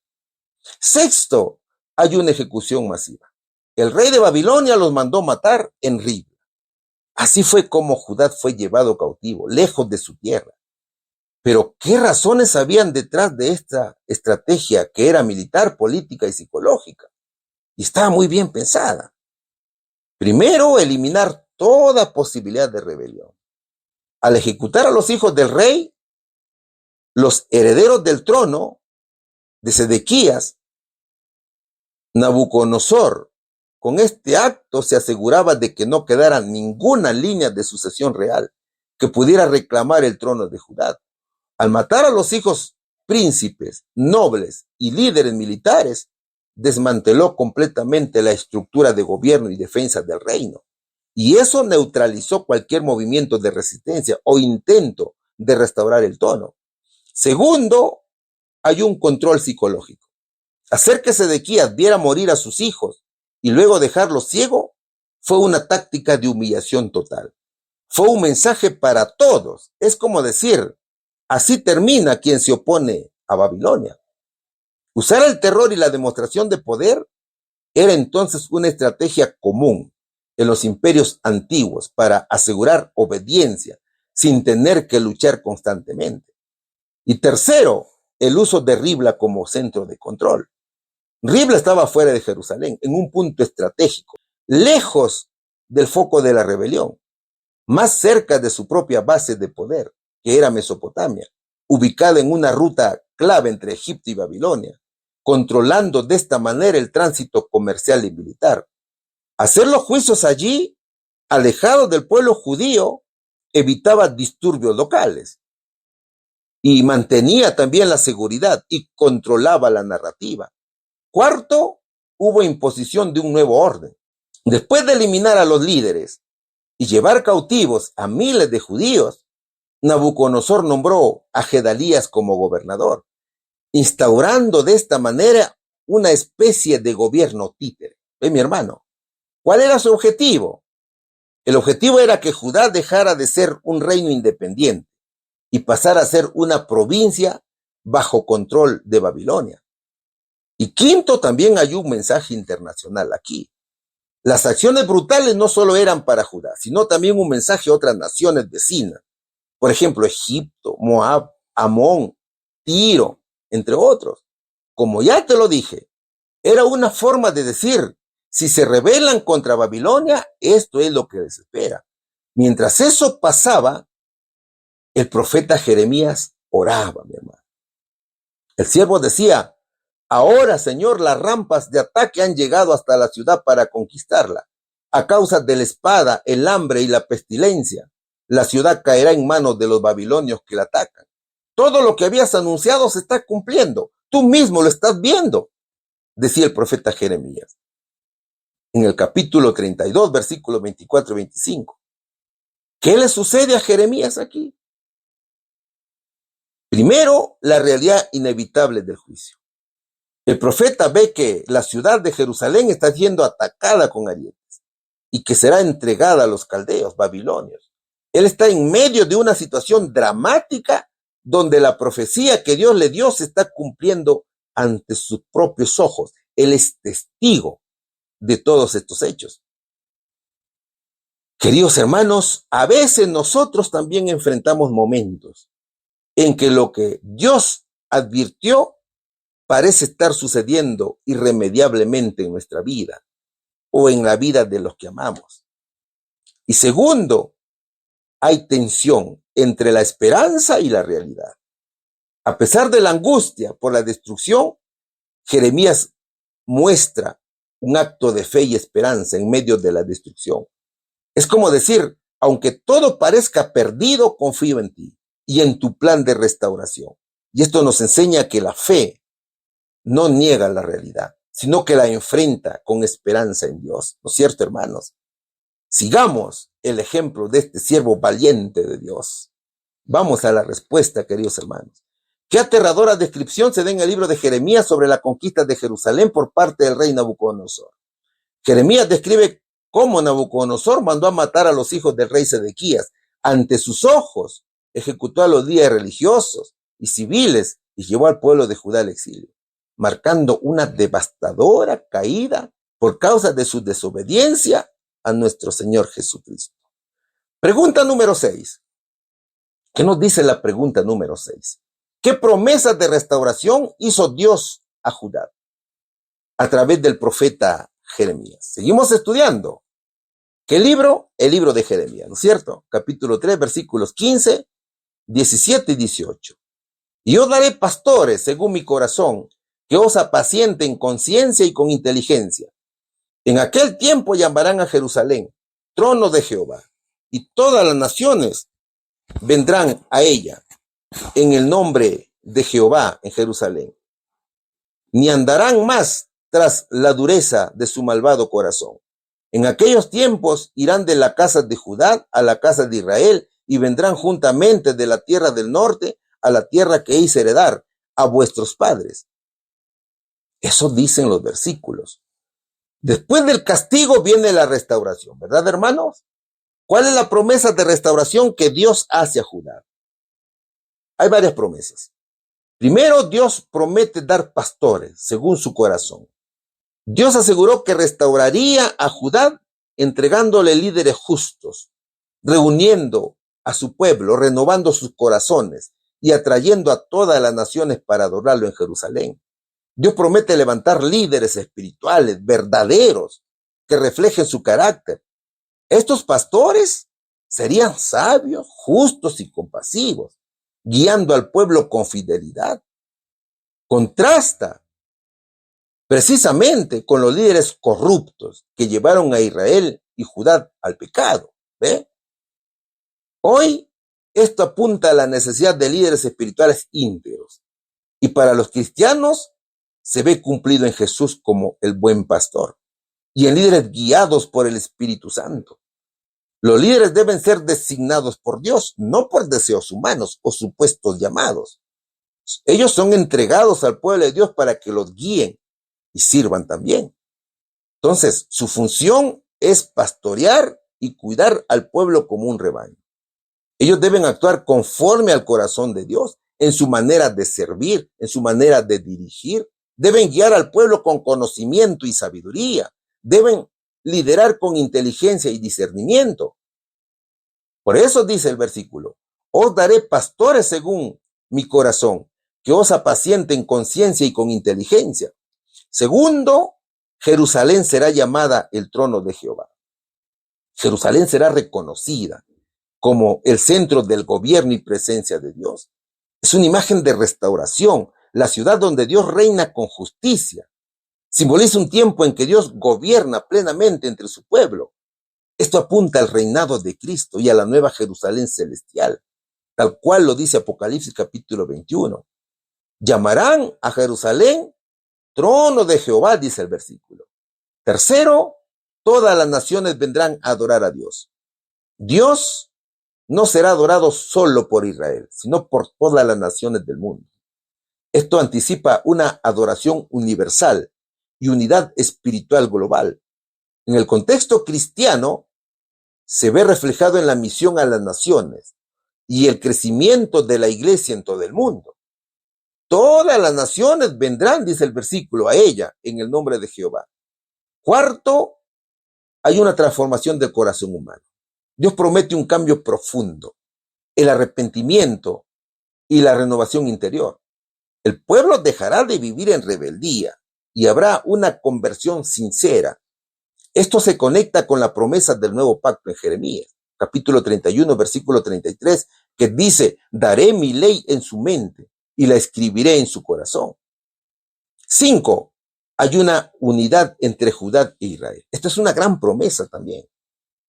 Sexto, hay una ejecución masiva. El rey de Babilonia los mandó matar en Ribla. Así fue como Judá fue llevado cautivo, lejos de su tierra. Pero ¿qué razones habían detrás de esta estrategia que era militar, política y psicológica? Y estaba muy bien pensada. Primero, eliminar toda posibilidad de rebelión. Al ejecutar a los hijos del rey, los herederos del trono de Sedequías, Nabucodonosor, con este acto se aseguraba de que no quedara ninguna línea de sucesión real que pudiera reclamar el trono de Judá. Al matar a los hijos príncipes, nobles y líderes militares, desmanteló completamente la estructura de gobierno y defensa del reino. Y eso neutralizó cualquier movimiento de resistencia o intento de restaurar el trono. Segundo, hay un control psicológico. Hacer que Sedequías viera morir a sus hijos y luego dejarlos ciego fue una táctica de humillación total. Fue un mensaje para todos. Es como decir, así termina quien se opone a Babilonia. Usar el terror y la demostración de poder era entonces una estrategia común en los imperios antiguos para asegurar obediencia sin tener que luchar constantemente. Y tercero, el uso de Ribla como centro de control. Ribla estaba fuera de Jerusalén, en un punto estratégico, lejos del foco de la rebelión, más cerca de su propia base de poder, que era Mesopotamia, ubicada en una ruta clave entre Egipto y Babilonia, controlando de esta manera el tránsito comercial y militar. Hacer los juicios allí, alejados del pueblo judío, evitaba disturbios locales y mantenía también la seguridad y controlaba la narrativa. Cuarto, hubo imposición de un nuevo orden. Después de eliminar a los líderes y llevar cautivos a miles de judíos, Nabucodonosor nombró a Gedalías como gobernador, instaurando de esta manera una especie de gobierno títere. ¿Ve, mi hermano? ¿Cuál era su objetivo? El objetivo era que Judá dejara de ser un reino independiente y pasara a ser una provincia bajo control de Babilonia. Y quinto, también hay un mensaje internacional aquí. Las acciones brutales no solo eran para Judá, sino también un mensaje a otras naciones vecinas. Por ejemplo, Egipto, Moab, Amón, Tiro, entre otros. Como ya te lo dije, era una forma de decir, si se rebelan contra Babilonia, esto es lo que les espera. Mientras eso pasaba, el profeta Jeremías oraba, mi hermano. El siervo decía, ahora, Señor, las rampas de ataque han llegado hasta la ciudad para conquistarla. A causa de la espada, el hambre y la pestilencia, la ciudad caerá en manos de los babilonios que la atacan. Todo lo que habías anunciado se está cumpliendo. Tú mismo lo estás viendo, decía el profeta Jeremías. En el capítulo 32, versículos 24 y 25. ¿Qué le sucede a Jeremías aquí? Primero, la realidad inevitable del juicio. El profeta ve que la ciudad de Jerusalén está siendo atacada con arietes y que será entregada a los caldeos, babilonios. Él está en medio de una situación dramática donde la profecía que Dios le dio se está cumpliendo ante sus propios ojos. Él es testigo de todos estos hechos. Queridos hermanos, a veces nosotros también enfrentamos momentos en que lo que Dios advirtió parece estar sucediendo irremediablemente en nuestra vida o en la vida de los que amamos. Y segundo, hay tensión entre la esperanza y la realidad. A pesar de la angustia por la destrucción, Jeremías muestra un acto de fe y esperanza en medio de la destrucción. Es como decir, aunque todo parezca perdido, confío en ti y en tu plan de restauración. Y esto nos enseña que la fe no niega la realidad, sino que la enfrenta con esperanza en Dios. ¿No es cierto, hermanos? Sigamos el ejemplo de este siervo valiente de Dios. Vamos a la respuesta, queridos hermanos. Qué aterradora descripción se da en el libro de Jeremías sobre la conquista de Jerusalén por parte del rey Nabucodonosor. Jeremías describe cómo Nabucodonosor mandó a matar a los hijos del rey Sedequías. Ante sus ojos ejecutó a los líderes religiosos y civiles y llevó al pueblo de Judá al exilio, marcando una devastadora caída por causa de su desobediencia a nuestro Señor Jesucristo. Pregunta número 6. ¿Qué nos dice la pregunta número 6? ¿Qué promesas de restauración hizo Dios a Judá a través del profeta Jeremías? Seguimos estudiando. ¿Qué libro? El libro de Jeremías, ¿no es cierto? Capítulo 3, versículos 15, 17 y 18. Y yo daré pastores según mi corazón, que os apacienten con ciencia y con inteligencia. En aquel tiempo llamarán a Jerusalén trono de Jehová, y todas las naciones vendrán a ella en el nombre de Jehová en Jerusalén. Ni andarán más tras la dureza de su malvado corazón. En aquellos tiempos irán de la casa de Judá a la casa de Israel y vendrán juntamente de la tierra del norte a la tierra que hice heredar a vuestros padres. Eso dicen los versículos. Después del castigo viene la restauración, ¿verdad, hermanos? ¿Cuál es la promesa de restauración que Dios hace a Judá? Hay varias promesas. Primero, Dios promete dar pastores según su corazón. Dios aseguró que restauraría a Judá entregándole líderes justos, reuniendo a su pueblo, renovando sus corazones y atrayendo a todas las naciones para adorarlo en Jerusalén. Dios promete levantar líderes espirituales, verdaderos, que reflejen su carácter. Estos pastores serían sabios, justos y compasivos, guiando al pueblo con fidelidad. Contrasta precisamente con los líderes corruptos que llevaron a Israel y Judá al pecado. ¿Ve? Hoy esto apunta a la necesidad de líderes espirituales íntegros, y para los cristianos se ve cumplido en Jesús como el buen pastor y en líderes guiados por el Espíritu Santo. Los líderes deben ser designados por Dios, no por deseos humanos o supuestos llamados. Ellos son entregados al pueblo de Dios para que los guíen y sirvan también. Entonces, su función es pastorear y cuidar al pueblo como un rebaño. Ellos deben actuar conforme al corazón de Dios, en su manera de servir, en su manera de dirigir. Deben guiar al pueblo con conocimiento y sabiduría. Deben liderar con inteligencia y discernimiento. Por eso dice el versículo: os daré pastores según mi corazón, que os apacienten con ciencia y con inteligencia. Segundo, Jerusalén será llamada el trono de Jehová. Jerusalén será reconocida como el centro del gobierno y presencia de Dios. Es una imagen de restauración, la ciudad donde Dios reina con justicia. Simboliza un tiempo en que Dios gobierna plenamente entre su pueblo. Esto apunta al reinado de Cristo y a la nueva Jerusalén celestial, tal cual lo dice Apocalipsis capítulo 21. Llamarán a Jerusalén trono de Jehová, dice el versículo. Tercero, todas las naciones vendrán a adorar a Dios. Dios no será adorado solo por Israel, sino por todas las naciones del mundo. Esto anticipa una adoración universal y unidad espiritual global. En el contexto cristiano, se ve reflejado en la misión a las naciones y el crecimiento de la iglesia en todo el mundo. Todas las naciones vendrán, dice el versículo, a ella en el nombre de Jehová. Cuarto, hay una transformación del corazón humano. Dios promete un cambio profundo, el arrepentimiento y la renovación interior. El pueblo dejará de vivir en rebeldía y habrá una conversión sincera. Esto se conecta con la promesa del nuevo pacto en Jeremías, capítulo 31, versículo 33, que dice: daré mi ley en su mente y la escribiré en su corazón. 5. Hay una unidad entre Judá e Israel. Esta es una gran promesa también.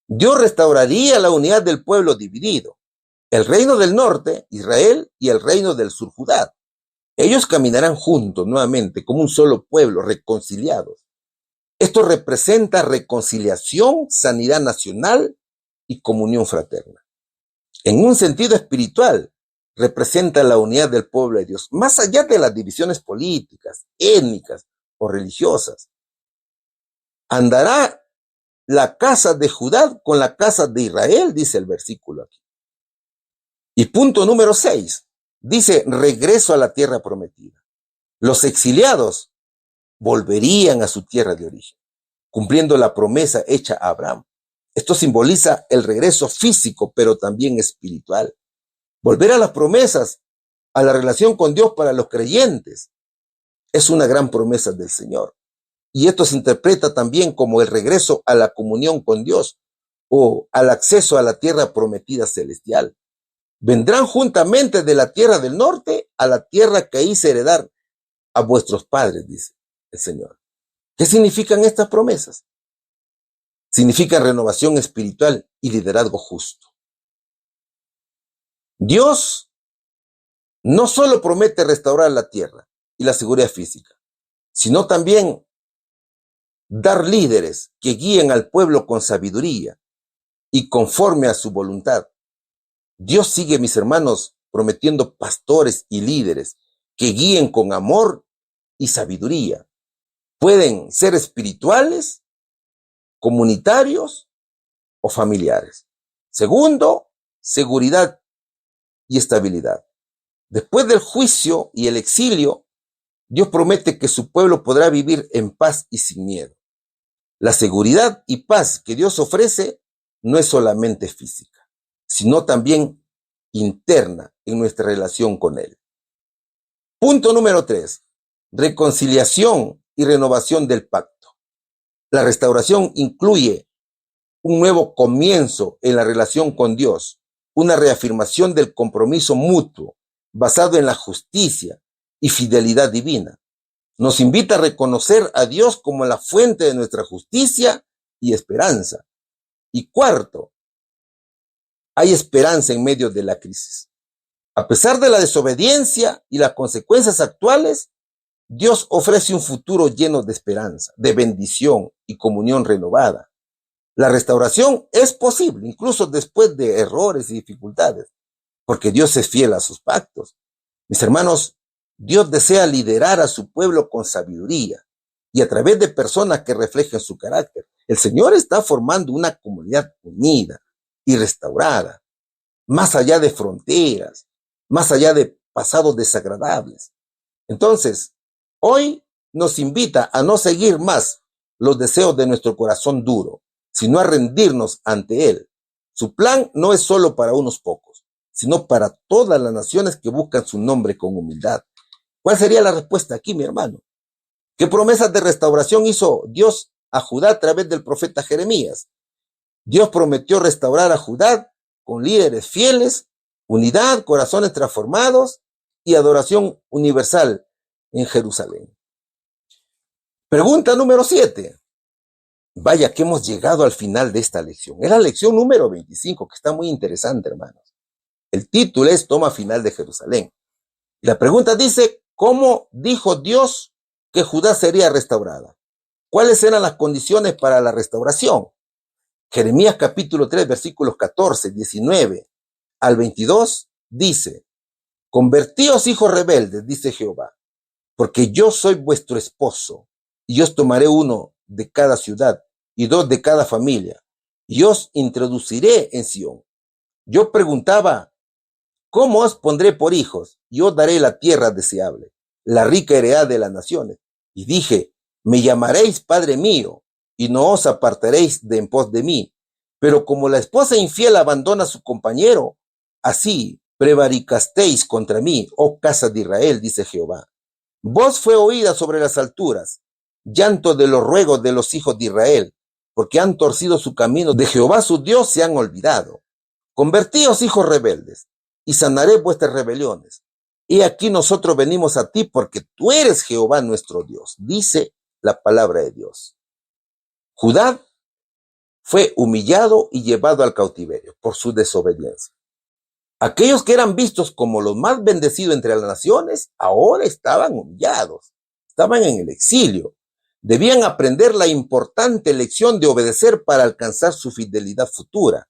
Dios restauraría la unidad del pueblo dividido. El reino del norte, Israel, y el reino del sur, Judá. Ellos caminarán juntos nuevamente como un solo pueblo, reconciliados. Esto representa reconciliación, sanidad nacional y comunión fraterna. En un sentido espiritual, representa la unidad del pueblo de Dios, más allá de las divisiones políticas, étnicas o religiosas. Andará la casa de Judá con la casa de Israel, dice el versículo aquí. Y punto número 6, dice: regreso a la tierra prometida. Los exiliados volverían a su tierra de origen, cumpliendo la promesa hecha a Abraham. Esto simboliza el regreso físico, pero también espiritual. Volver a las promesas, a la relación con Dios para los creyentes, es una gran promesa del Señor. Y esto se interpreta también como el regreso a la comunión con Dios o al acceso a la tierra prometida celestial. Vendrán juntamente de la tierra del norte a la tierra que hice heredar a vuestros padres, dice el Señor. ¿Qué significan estas promesas? Significan renovación espiritual y liderazgo justo. Dios no solo promete restaurar la tierra y la seguridad física, sino también dar líderes que guíen al pueblo con sabiduría y conforme a su voluntad. Dios sigue, mis hermanos, prometiendo pastores y líderes que guíen con amor y sabiduría. Pueden ser espirituales, comunitarios o familiares. Segundo, seguridad y estabilidad. Después del juicio y el exilio, Dios promete que su pueblo podrá vivir en paz y sin miedo. La seguridad y paz que Dios ofrece no es solamente física, sino también interna en nuestra relación con Él. Punto número 3. Reconciliación y renovación del pacto. La restauración incluye un nuevo comienzo en la relación con Dios, una reafirmación del compromiso mutuo basado en la justicia y fidelidad divina. Nos invita a reconocer a Dios como la fuente de nuestra justicia y esperanza. Y cuarto, hay esperanza en medio de la crisis. A pesar de la desobediencia y las consecuencias actuales, Dios ofrece un futuro lleno de esperanza, de bendición y comunión renovada. La restauración es posible, incluso después de errores y dificultades, porque Dios es fiel a sus pactos. Mis hermanos, Dios desea liderar a su pueblo con sabiduría y a través de personas que reflejen su carácter. El Señor está formando una comunidad unida y restaurada, más allá de fronteras, más allá de pasados desagradables. Entonces, hoy nos invita a no seguir más los deseos de nuestro corazón duro, sino a rendirnos ante Él. Su plan no es solo para unos pocos, sino para todas las naciones que buscan su nombre con humildad. ¿Cuál sería la respuesta aquí, mi hermano? ¿Qué promesas de restauración hizo Dios a Judá a través del profeta Jeremías? Dios prometió restaurar a Judá con líderes fieles, unidad, corazones transformados y adoración universal en Jerusalén. Pregunta número 7. Vaya que hemos llegado al final de esta lección. Es la lección número 25, que está muy interesante, hermanos. El título es Toma final de Jerusalén. Y la pregunta dice, ¿cómo dijo Dios que Judá sería restaurada? ¿Cuáles eran las condiciones para la restauración? Jeremías capítulo 3, versículos 14, 19 al 22, dice, convertíos hijos rebeldes, dice Jehová, porque yo soy vuestro esposo, y os tomaré uno de cada ciudad, y dos de cada familia, y os introduciré en Sión. Yo preguntaba, ¿cómo os pondré por hijos? Y os daré la tierra deseable, la rica heredad de las naciones. Y dije, me llamaréis Padre mío, y no os apartaréis de en pos de mí. Pero como la esposa infiel abandona a su compañero, así prevaricasteis contra mí, oh casa de Israel, dice Jehová. Voz fue oída sobre las alturas, llanto de los ruegos de los hijos de Israel, porque han torcido su camino, de Jehová su Dios se han olvidado. Convertíos, hijos rebeldes, y sanaré vuestras rebeliones. Y aquí nosotros venimos a ti porque tú eres Jehová nuestro Dios, dice la palabra de Dios. Judá fue humillado y llevado al cautiverio por su desobediencia. Aquellos que eran vistos como los más bendecidos entre las naciones, ahora estaban humillados, estaban en el exilio. Debían aprender la importante lección de obedecer para alcanzar su fidelidad futura.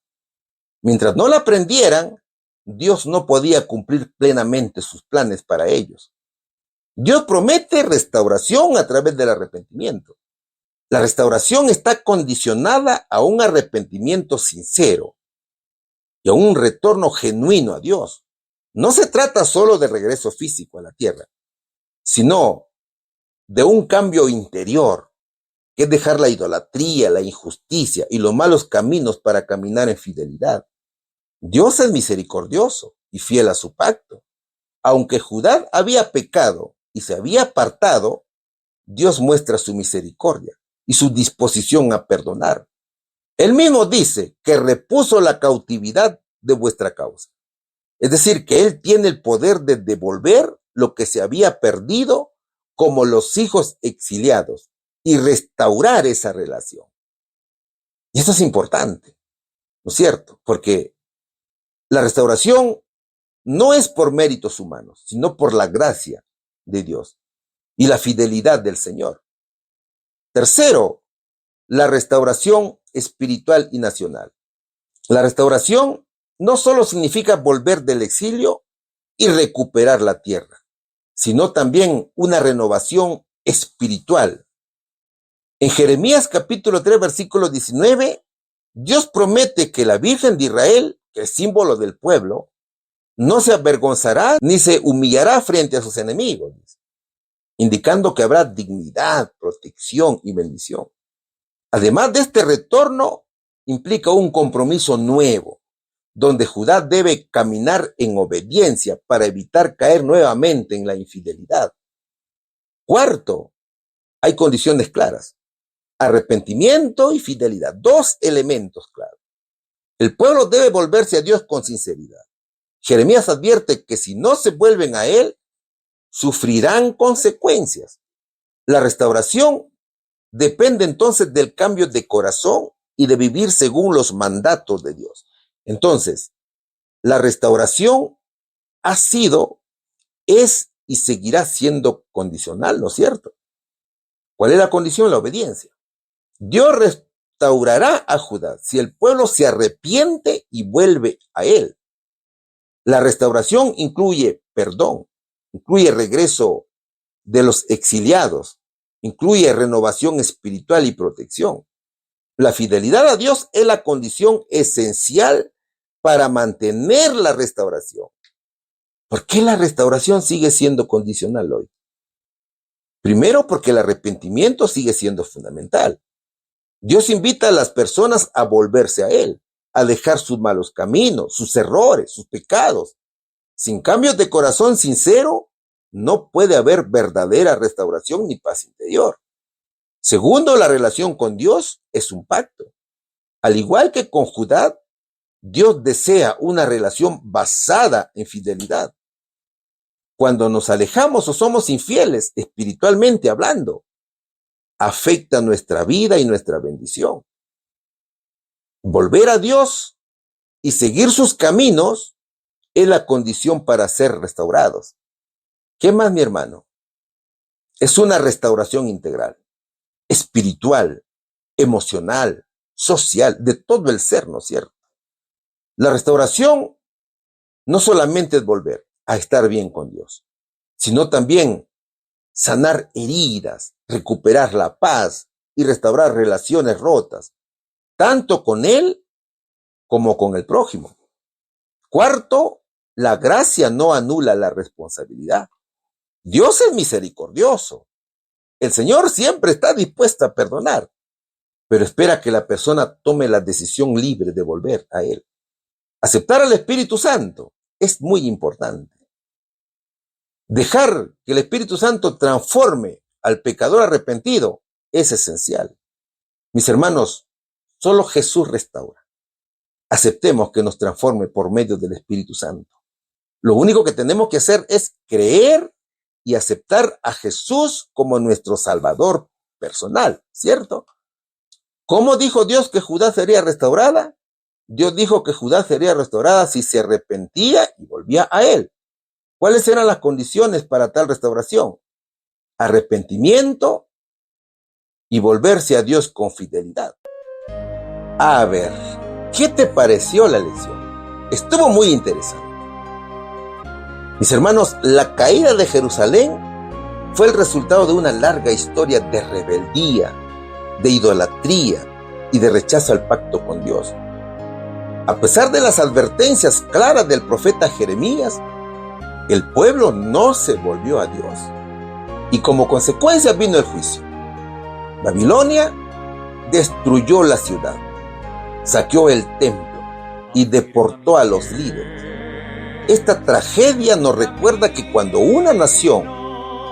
Mientras no la aprendieran, Dios no podía cumplir plenamente sus planes para ellos. Dios promete restauración a través del arrepentimiento. La restauración está condicionada a un arrepentimiento sincero y a un retorno genuino a Dios. No se trata solo de regreso físico a la tierra, sino de un cambio interior, que es dejar la idolatría, la injusticia y los malos caminos para caminar en fidelidad. Dios es misericordioso y fiel a su pacto. Aunque Judá había pecado y se había apartado, Dios muestra su misericordia y su disposición a perdonar. Él mismo dice que repuso la cautividad de vuestra causa. Es decir, que Él tiene el poder de devolver lo que se había perdido como los hijos exiliados y restaurar esa relación. Y eso es importante, ¿no es cierto? Porque la restauración no es por méritos humanos, sino por la gracia de Dios y la fidelidad del Señor. Tercero, la restauración espiritual y nacional. La restauración no solo significa volver del exilio y recuperar la tierra, sino también una renovación espiritual. En Jeremías capítulo 3, versículo 19, Dios promete que la Virgen de Israel, que es símbolo del pueblo, no se avergonzará ni se humillará frente a sus enemigos, indicando que habrá dignidad, protección y bendición. Además de este retorno, implica un compromiso nuevo, donde Judá debe caminar en obediencia para evitar caer nuevamente en la infidelidad. Cuarto, hay condiciones claras: arrepentimiento y fidelidad, dos elementos claros. El pueblo debe volverse a Dios con sinceridad. Jeremías advierte que si no se vuelven a Él, sufrirán consecuencias. La restauración depende entonces del cambio de corazón y de vivir según los mandatos de Dios. Entonces, la restauración ha sido, es y seguirá siendo condicional, ¿no es cierto? ¿Cuál es la condición? La obediencia. Dios restaurará a Judá si el pueblo se arrepiente y vuelve a él. La restauración incluye perdón, incluye regreso de los exiliados, incluye renovación espiritual y protección. La fidelidad a Dios es la condición esencial para mantener la restauración. ¿Por qué la restauración sigue siendo condicional hoy? Primero, porque el arrepentimiento sigue siendo fundamental. Dios invita a las personas a volverse a Él, a dejar sus malos caminos, sus errores, sus pecados. Sin cambios de corazón sincero, no puede haber verdadera restauración ni paz interior. Segundo, la relación con Dios es un pacto. Al igual que con Judá, Dios desea una relación basada en fidelidad. Cuando nos alejamos o somos infieles, espiritualmente hablando, afecta nuestra vida y nuestra bendición. Volver a Dios y seguir sus caminos es la condición para ser restaurados. ¿Qué más, mi hermano? Es una restauración integral, espiritual, emocional, social, de todo el ser, ¿no es cierto? La restauración no solamente es volver a estar bien con Dios, sino también sanar heridas, recuperar la paz y restaurar relaciones rotas, tanto con Él como con el prójimo. Cuarto, la gracia no anula la responsabilidad. Dios es misericordioso. El Señor siempre está dispuesto a perdonar, pero espera que la persona tome la decisión libre de volver a Él. Aceptar al Espíritu Santo es muy importante. Dejar que el Espíritu Santo transforme al pecador arrepentido es esencial. Mis hermanos, solo Jesús restaura. Aceptemos que nos transforme por medio del Espíritu Santo. Lo único que tenemos que hacer es creer y aceptar a Jesús como nuestro Salvador personal, ¿cierto? ¿Cómo dijo Dios que Judá sería restaurada? Dios dijo que Judá sería restaurada si se arrepentía y volvía a Él. ¿Cuáles eran las condiciones para tal restauración? Arrepentimiento y volverse a Dios con fidelidad. A ver, ¿qué te pareció la lección? Estuvo muy interesante. Mis hermanos, la caída de Jerusalén fue el resultado de una larga historia de rebeldía, de idolatría y de rechazo al pacto con Dios. A pesar de las advertencias claras del profeta Jeremías, el pueblo no se volvió a Dios. Y como consecuencia vino el juicio. Babilonia destruyó la ciudad, saqueó el templo y deportó a los líderes. Esta tragedia nos recuerda que cuando una nación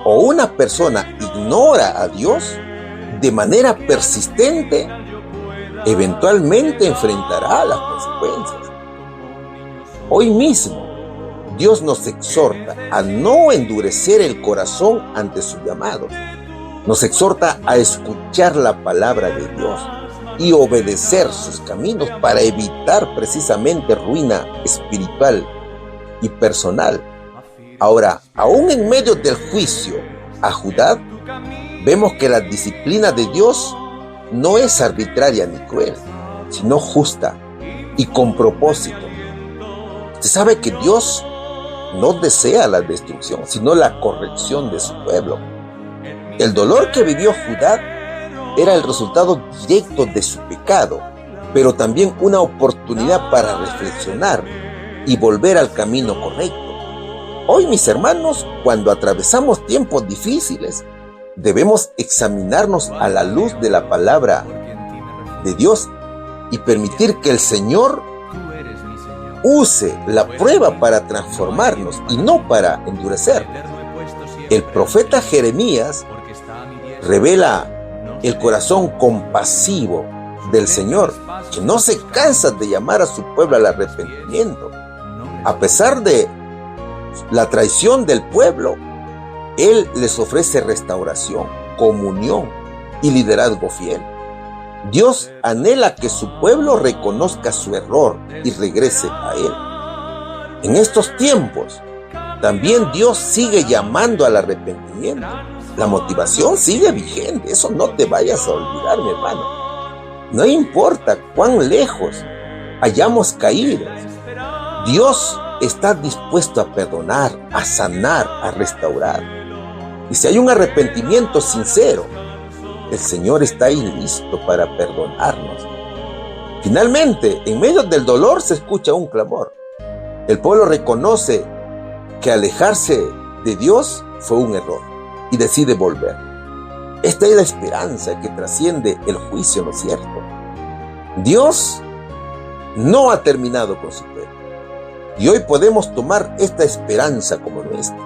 o una persona ignora a Dios de manera persistente, eventualmente enfrentará las consecuencias. Hoy mismo, Dios nos exhorta a no endurecer el corazón ante sus llamados. Nos exhorta a escuchar la palabra de Dios y obedecer sus caminos para evitar precisamente ruina espiritual y personal. Ahora, aún en medio del juicio a Judá, vemos que la disciplina de Dios no es arbitraria ni cruel, sino justa y con propósito. Usted sabe que Dios no desea la destrucción, sino la corrección de su pueblo. El dolor que vivió Judá era el resultado directo de su pecado, pero también una oportunidad para reflexionar y volver al camino correcto. Hoy, mis hermanos, cuando atravesamos tiempos difíciles, debemos examinarnos a la luz de la palabra de Dios y permitir que el Señor use la prueba para transformarnos y no para endurecer. El profeta Jeremías revela el corazón compasivo del Señor, que no se cansa de llamar a su pueblo al arrepentimiento. A pesar de la traición del pueblo, Él les ofrece restauración, comunión y liderazgo fiel. Dios anhela que su pueblo reconozca su error y regrese a Él. En estos tiempos, también Dios sigue llamando al arrepentimiento. La motivación sigue vigente, eso no te vayas a olvidar, mi hermano. No importa cuán lejos hayamos caído, Dios está dispuesto a perdonar, a sanar, a restaurar. Y si hay un arrepentimiento sincero, el Señor está ahí listo para perdonarnos. Finalmente, en medio del dolor se escucha un clamor. El pueblo reconoce que alejarse de Dios fue un error y decide volver. Esta es la esperanza que trasciende el juicio, ¿no es cierto? Dios no ha terminado con su pueblo. Y hoy podemos tomar esta esperanza como nuestra.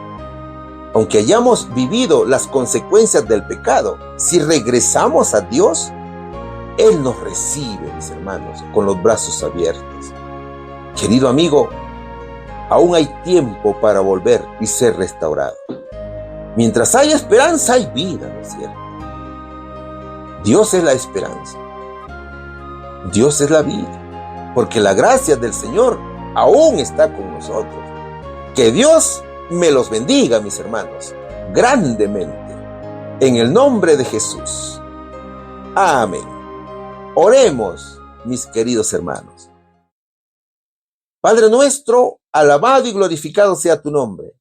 Aunque hayamos vivido las consecuencias del pecado, si regresamos a Dios, Él nos recibe, mis hermanos, con los brazos abiertos. Querido amigo, aún hay tiempo para volver y ser restaurado. Mientras hay esperanza, hay vida, ¿no es cierto? Dios es la esperanza. Dios es la vida, porque la gracia del Señor aún está con nosotros. Que Dios me los bendiga, mis hermanos, grandemente, en el nombre de Jesús. Amén. Oremos, mis queridos hermanos. Padre nuestro, alabado y glorificado sea tu nombre.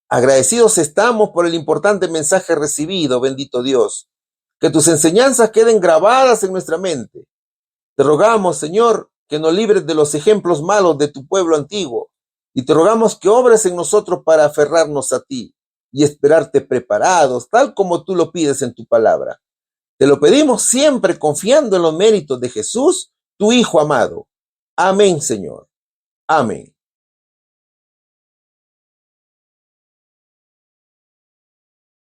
Agradecidos estamos por el importante mensaje recibido, bendito Dios. Que tus enseñanzas queden grabadas en nuestra mente. Te rogamos, Señor, que nos libres de los ejemplos malos de tu pueblo antiguo. Y te rogamos que obres en nosotros para aferrarnos a ti y esperarte preparados, tal como tú lo pides en tu palabra. Te lo pedimos siempre confiando en los méritos de Jesús, tu Hijo amado. Amén, Señor. Amén.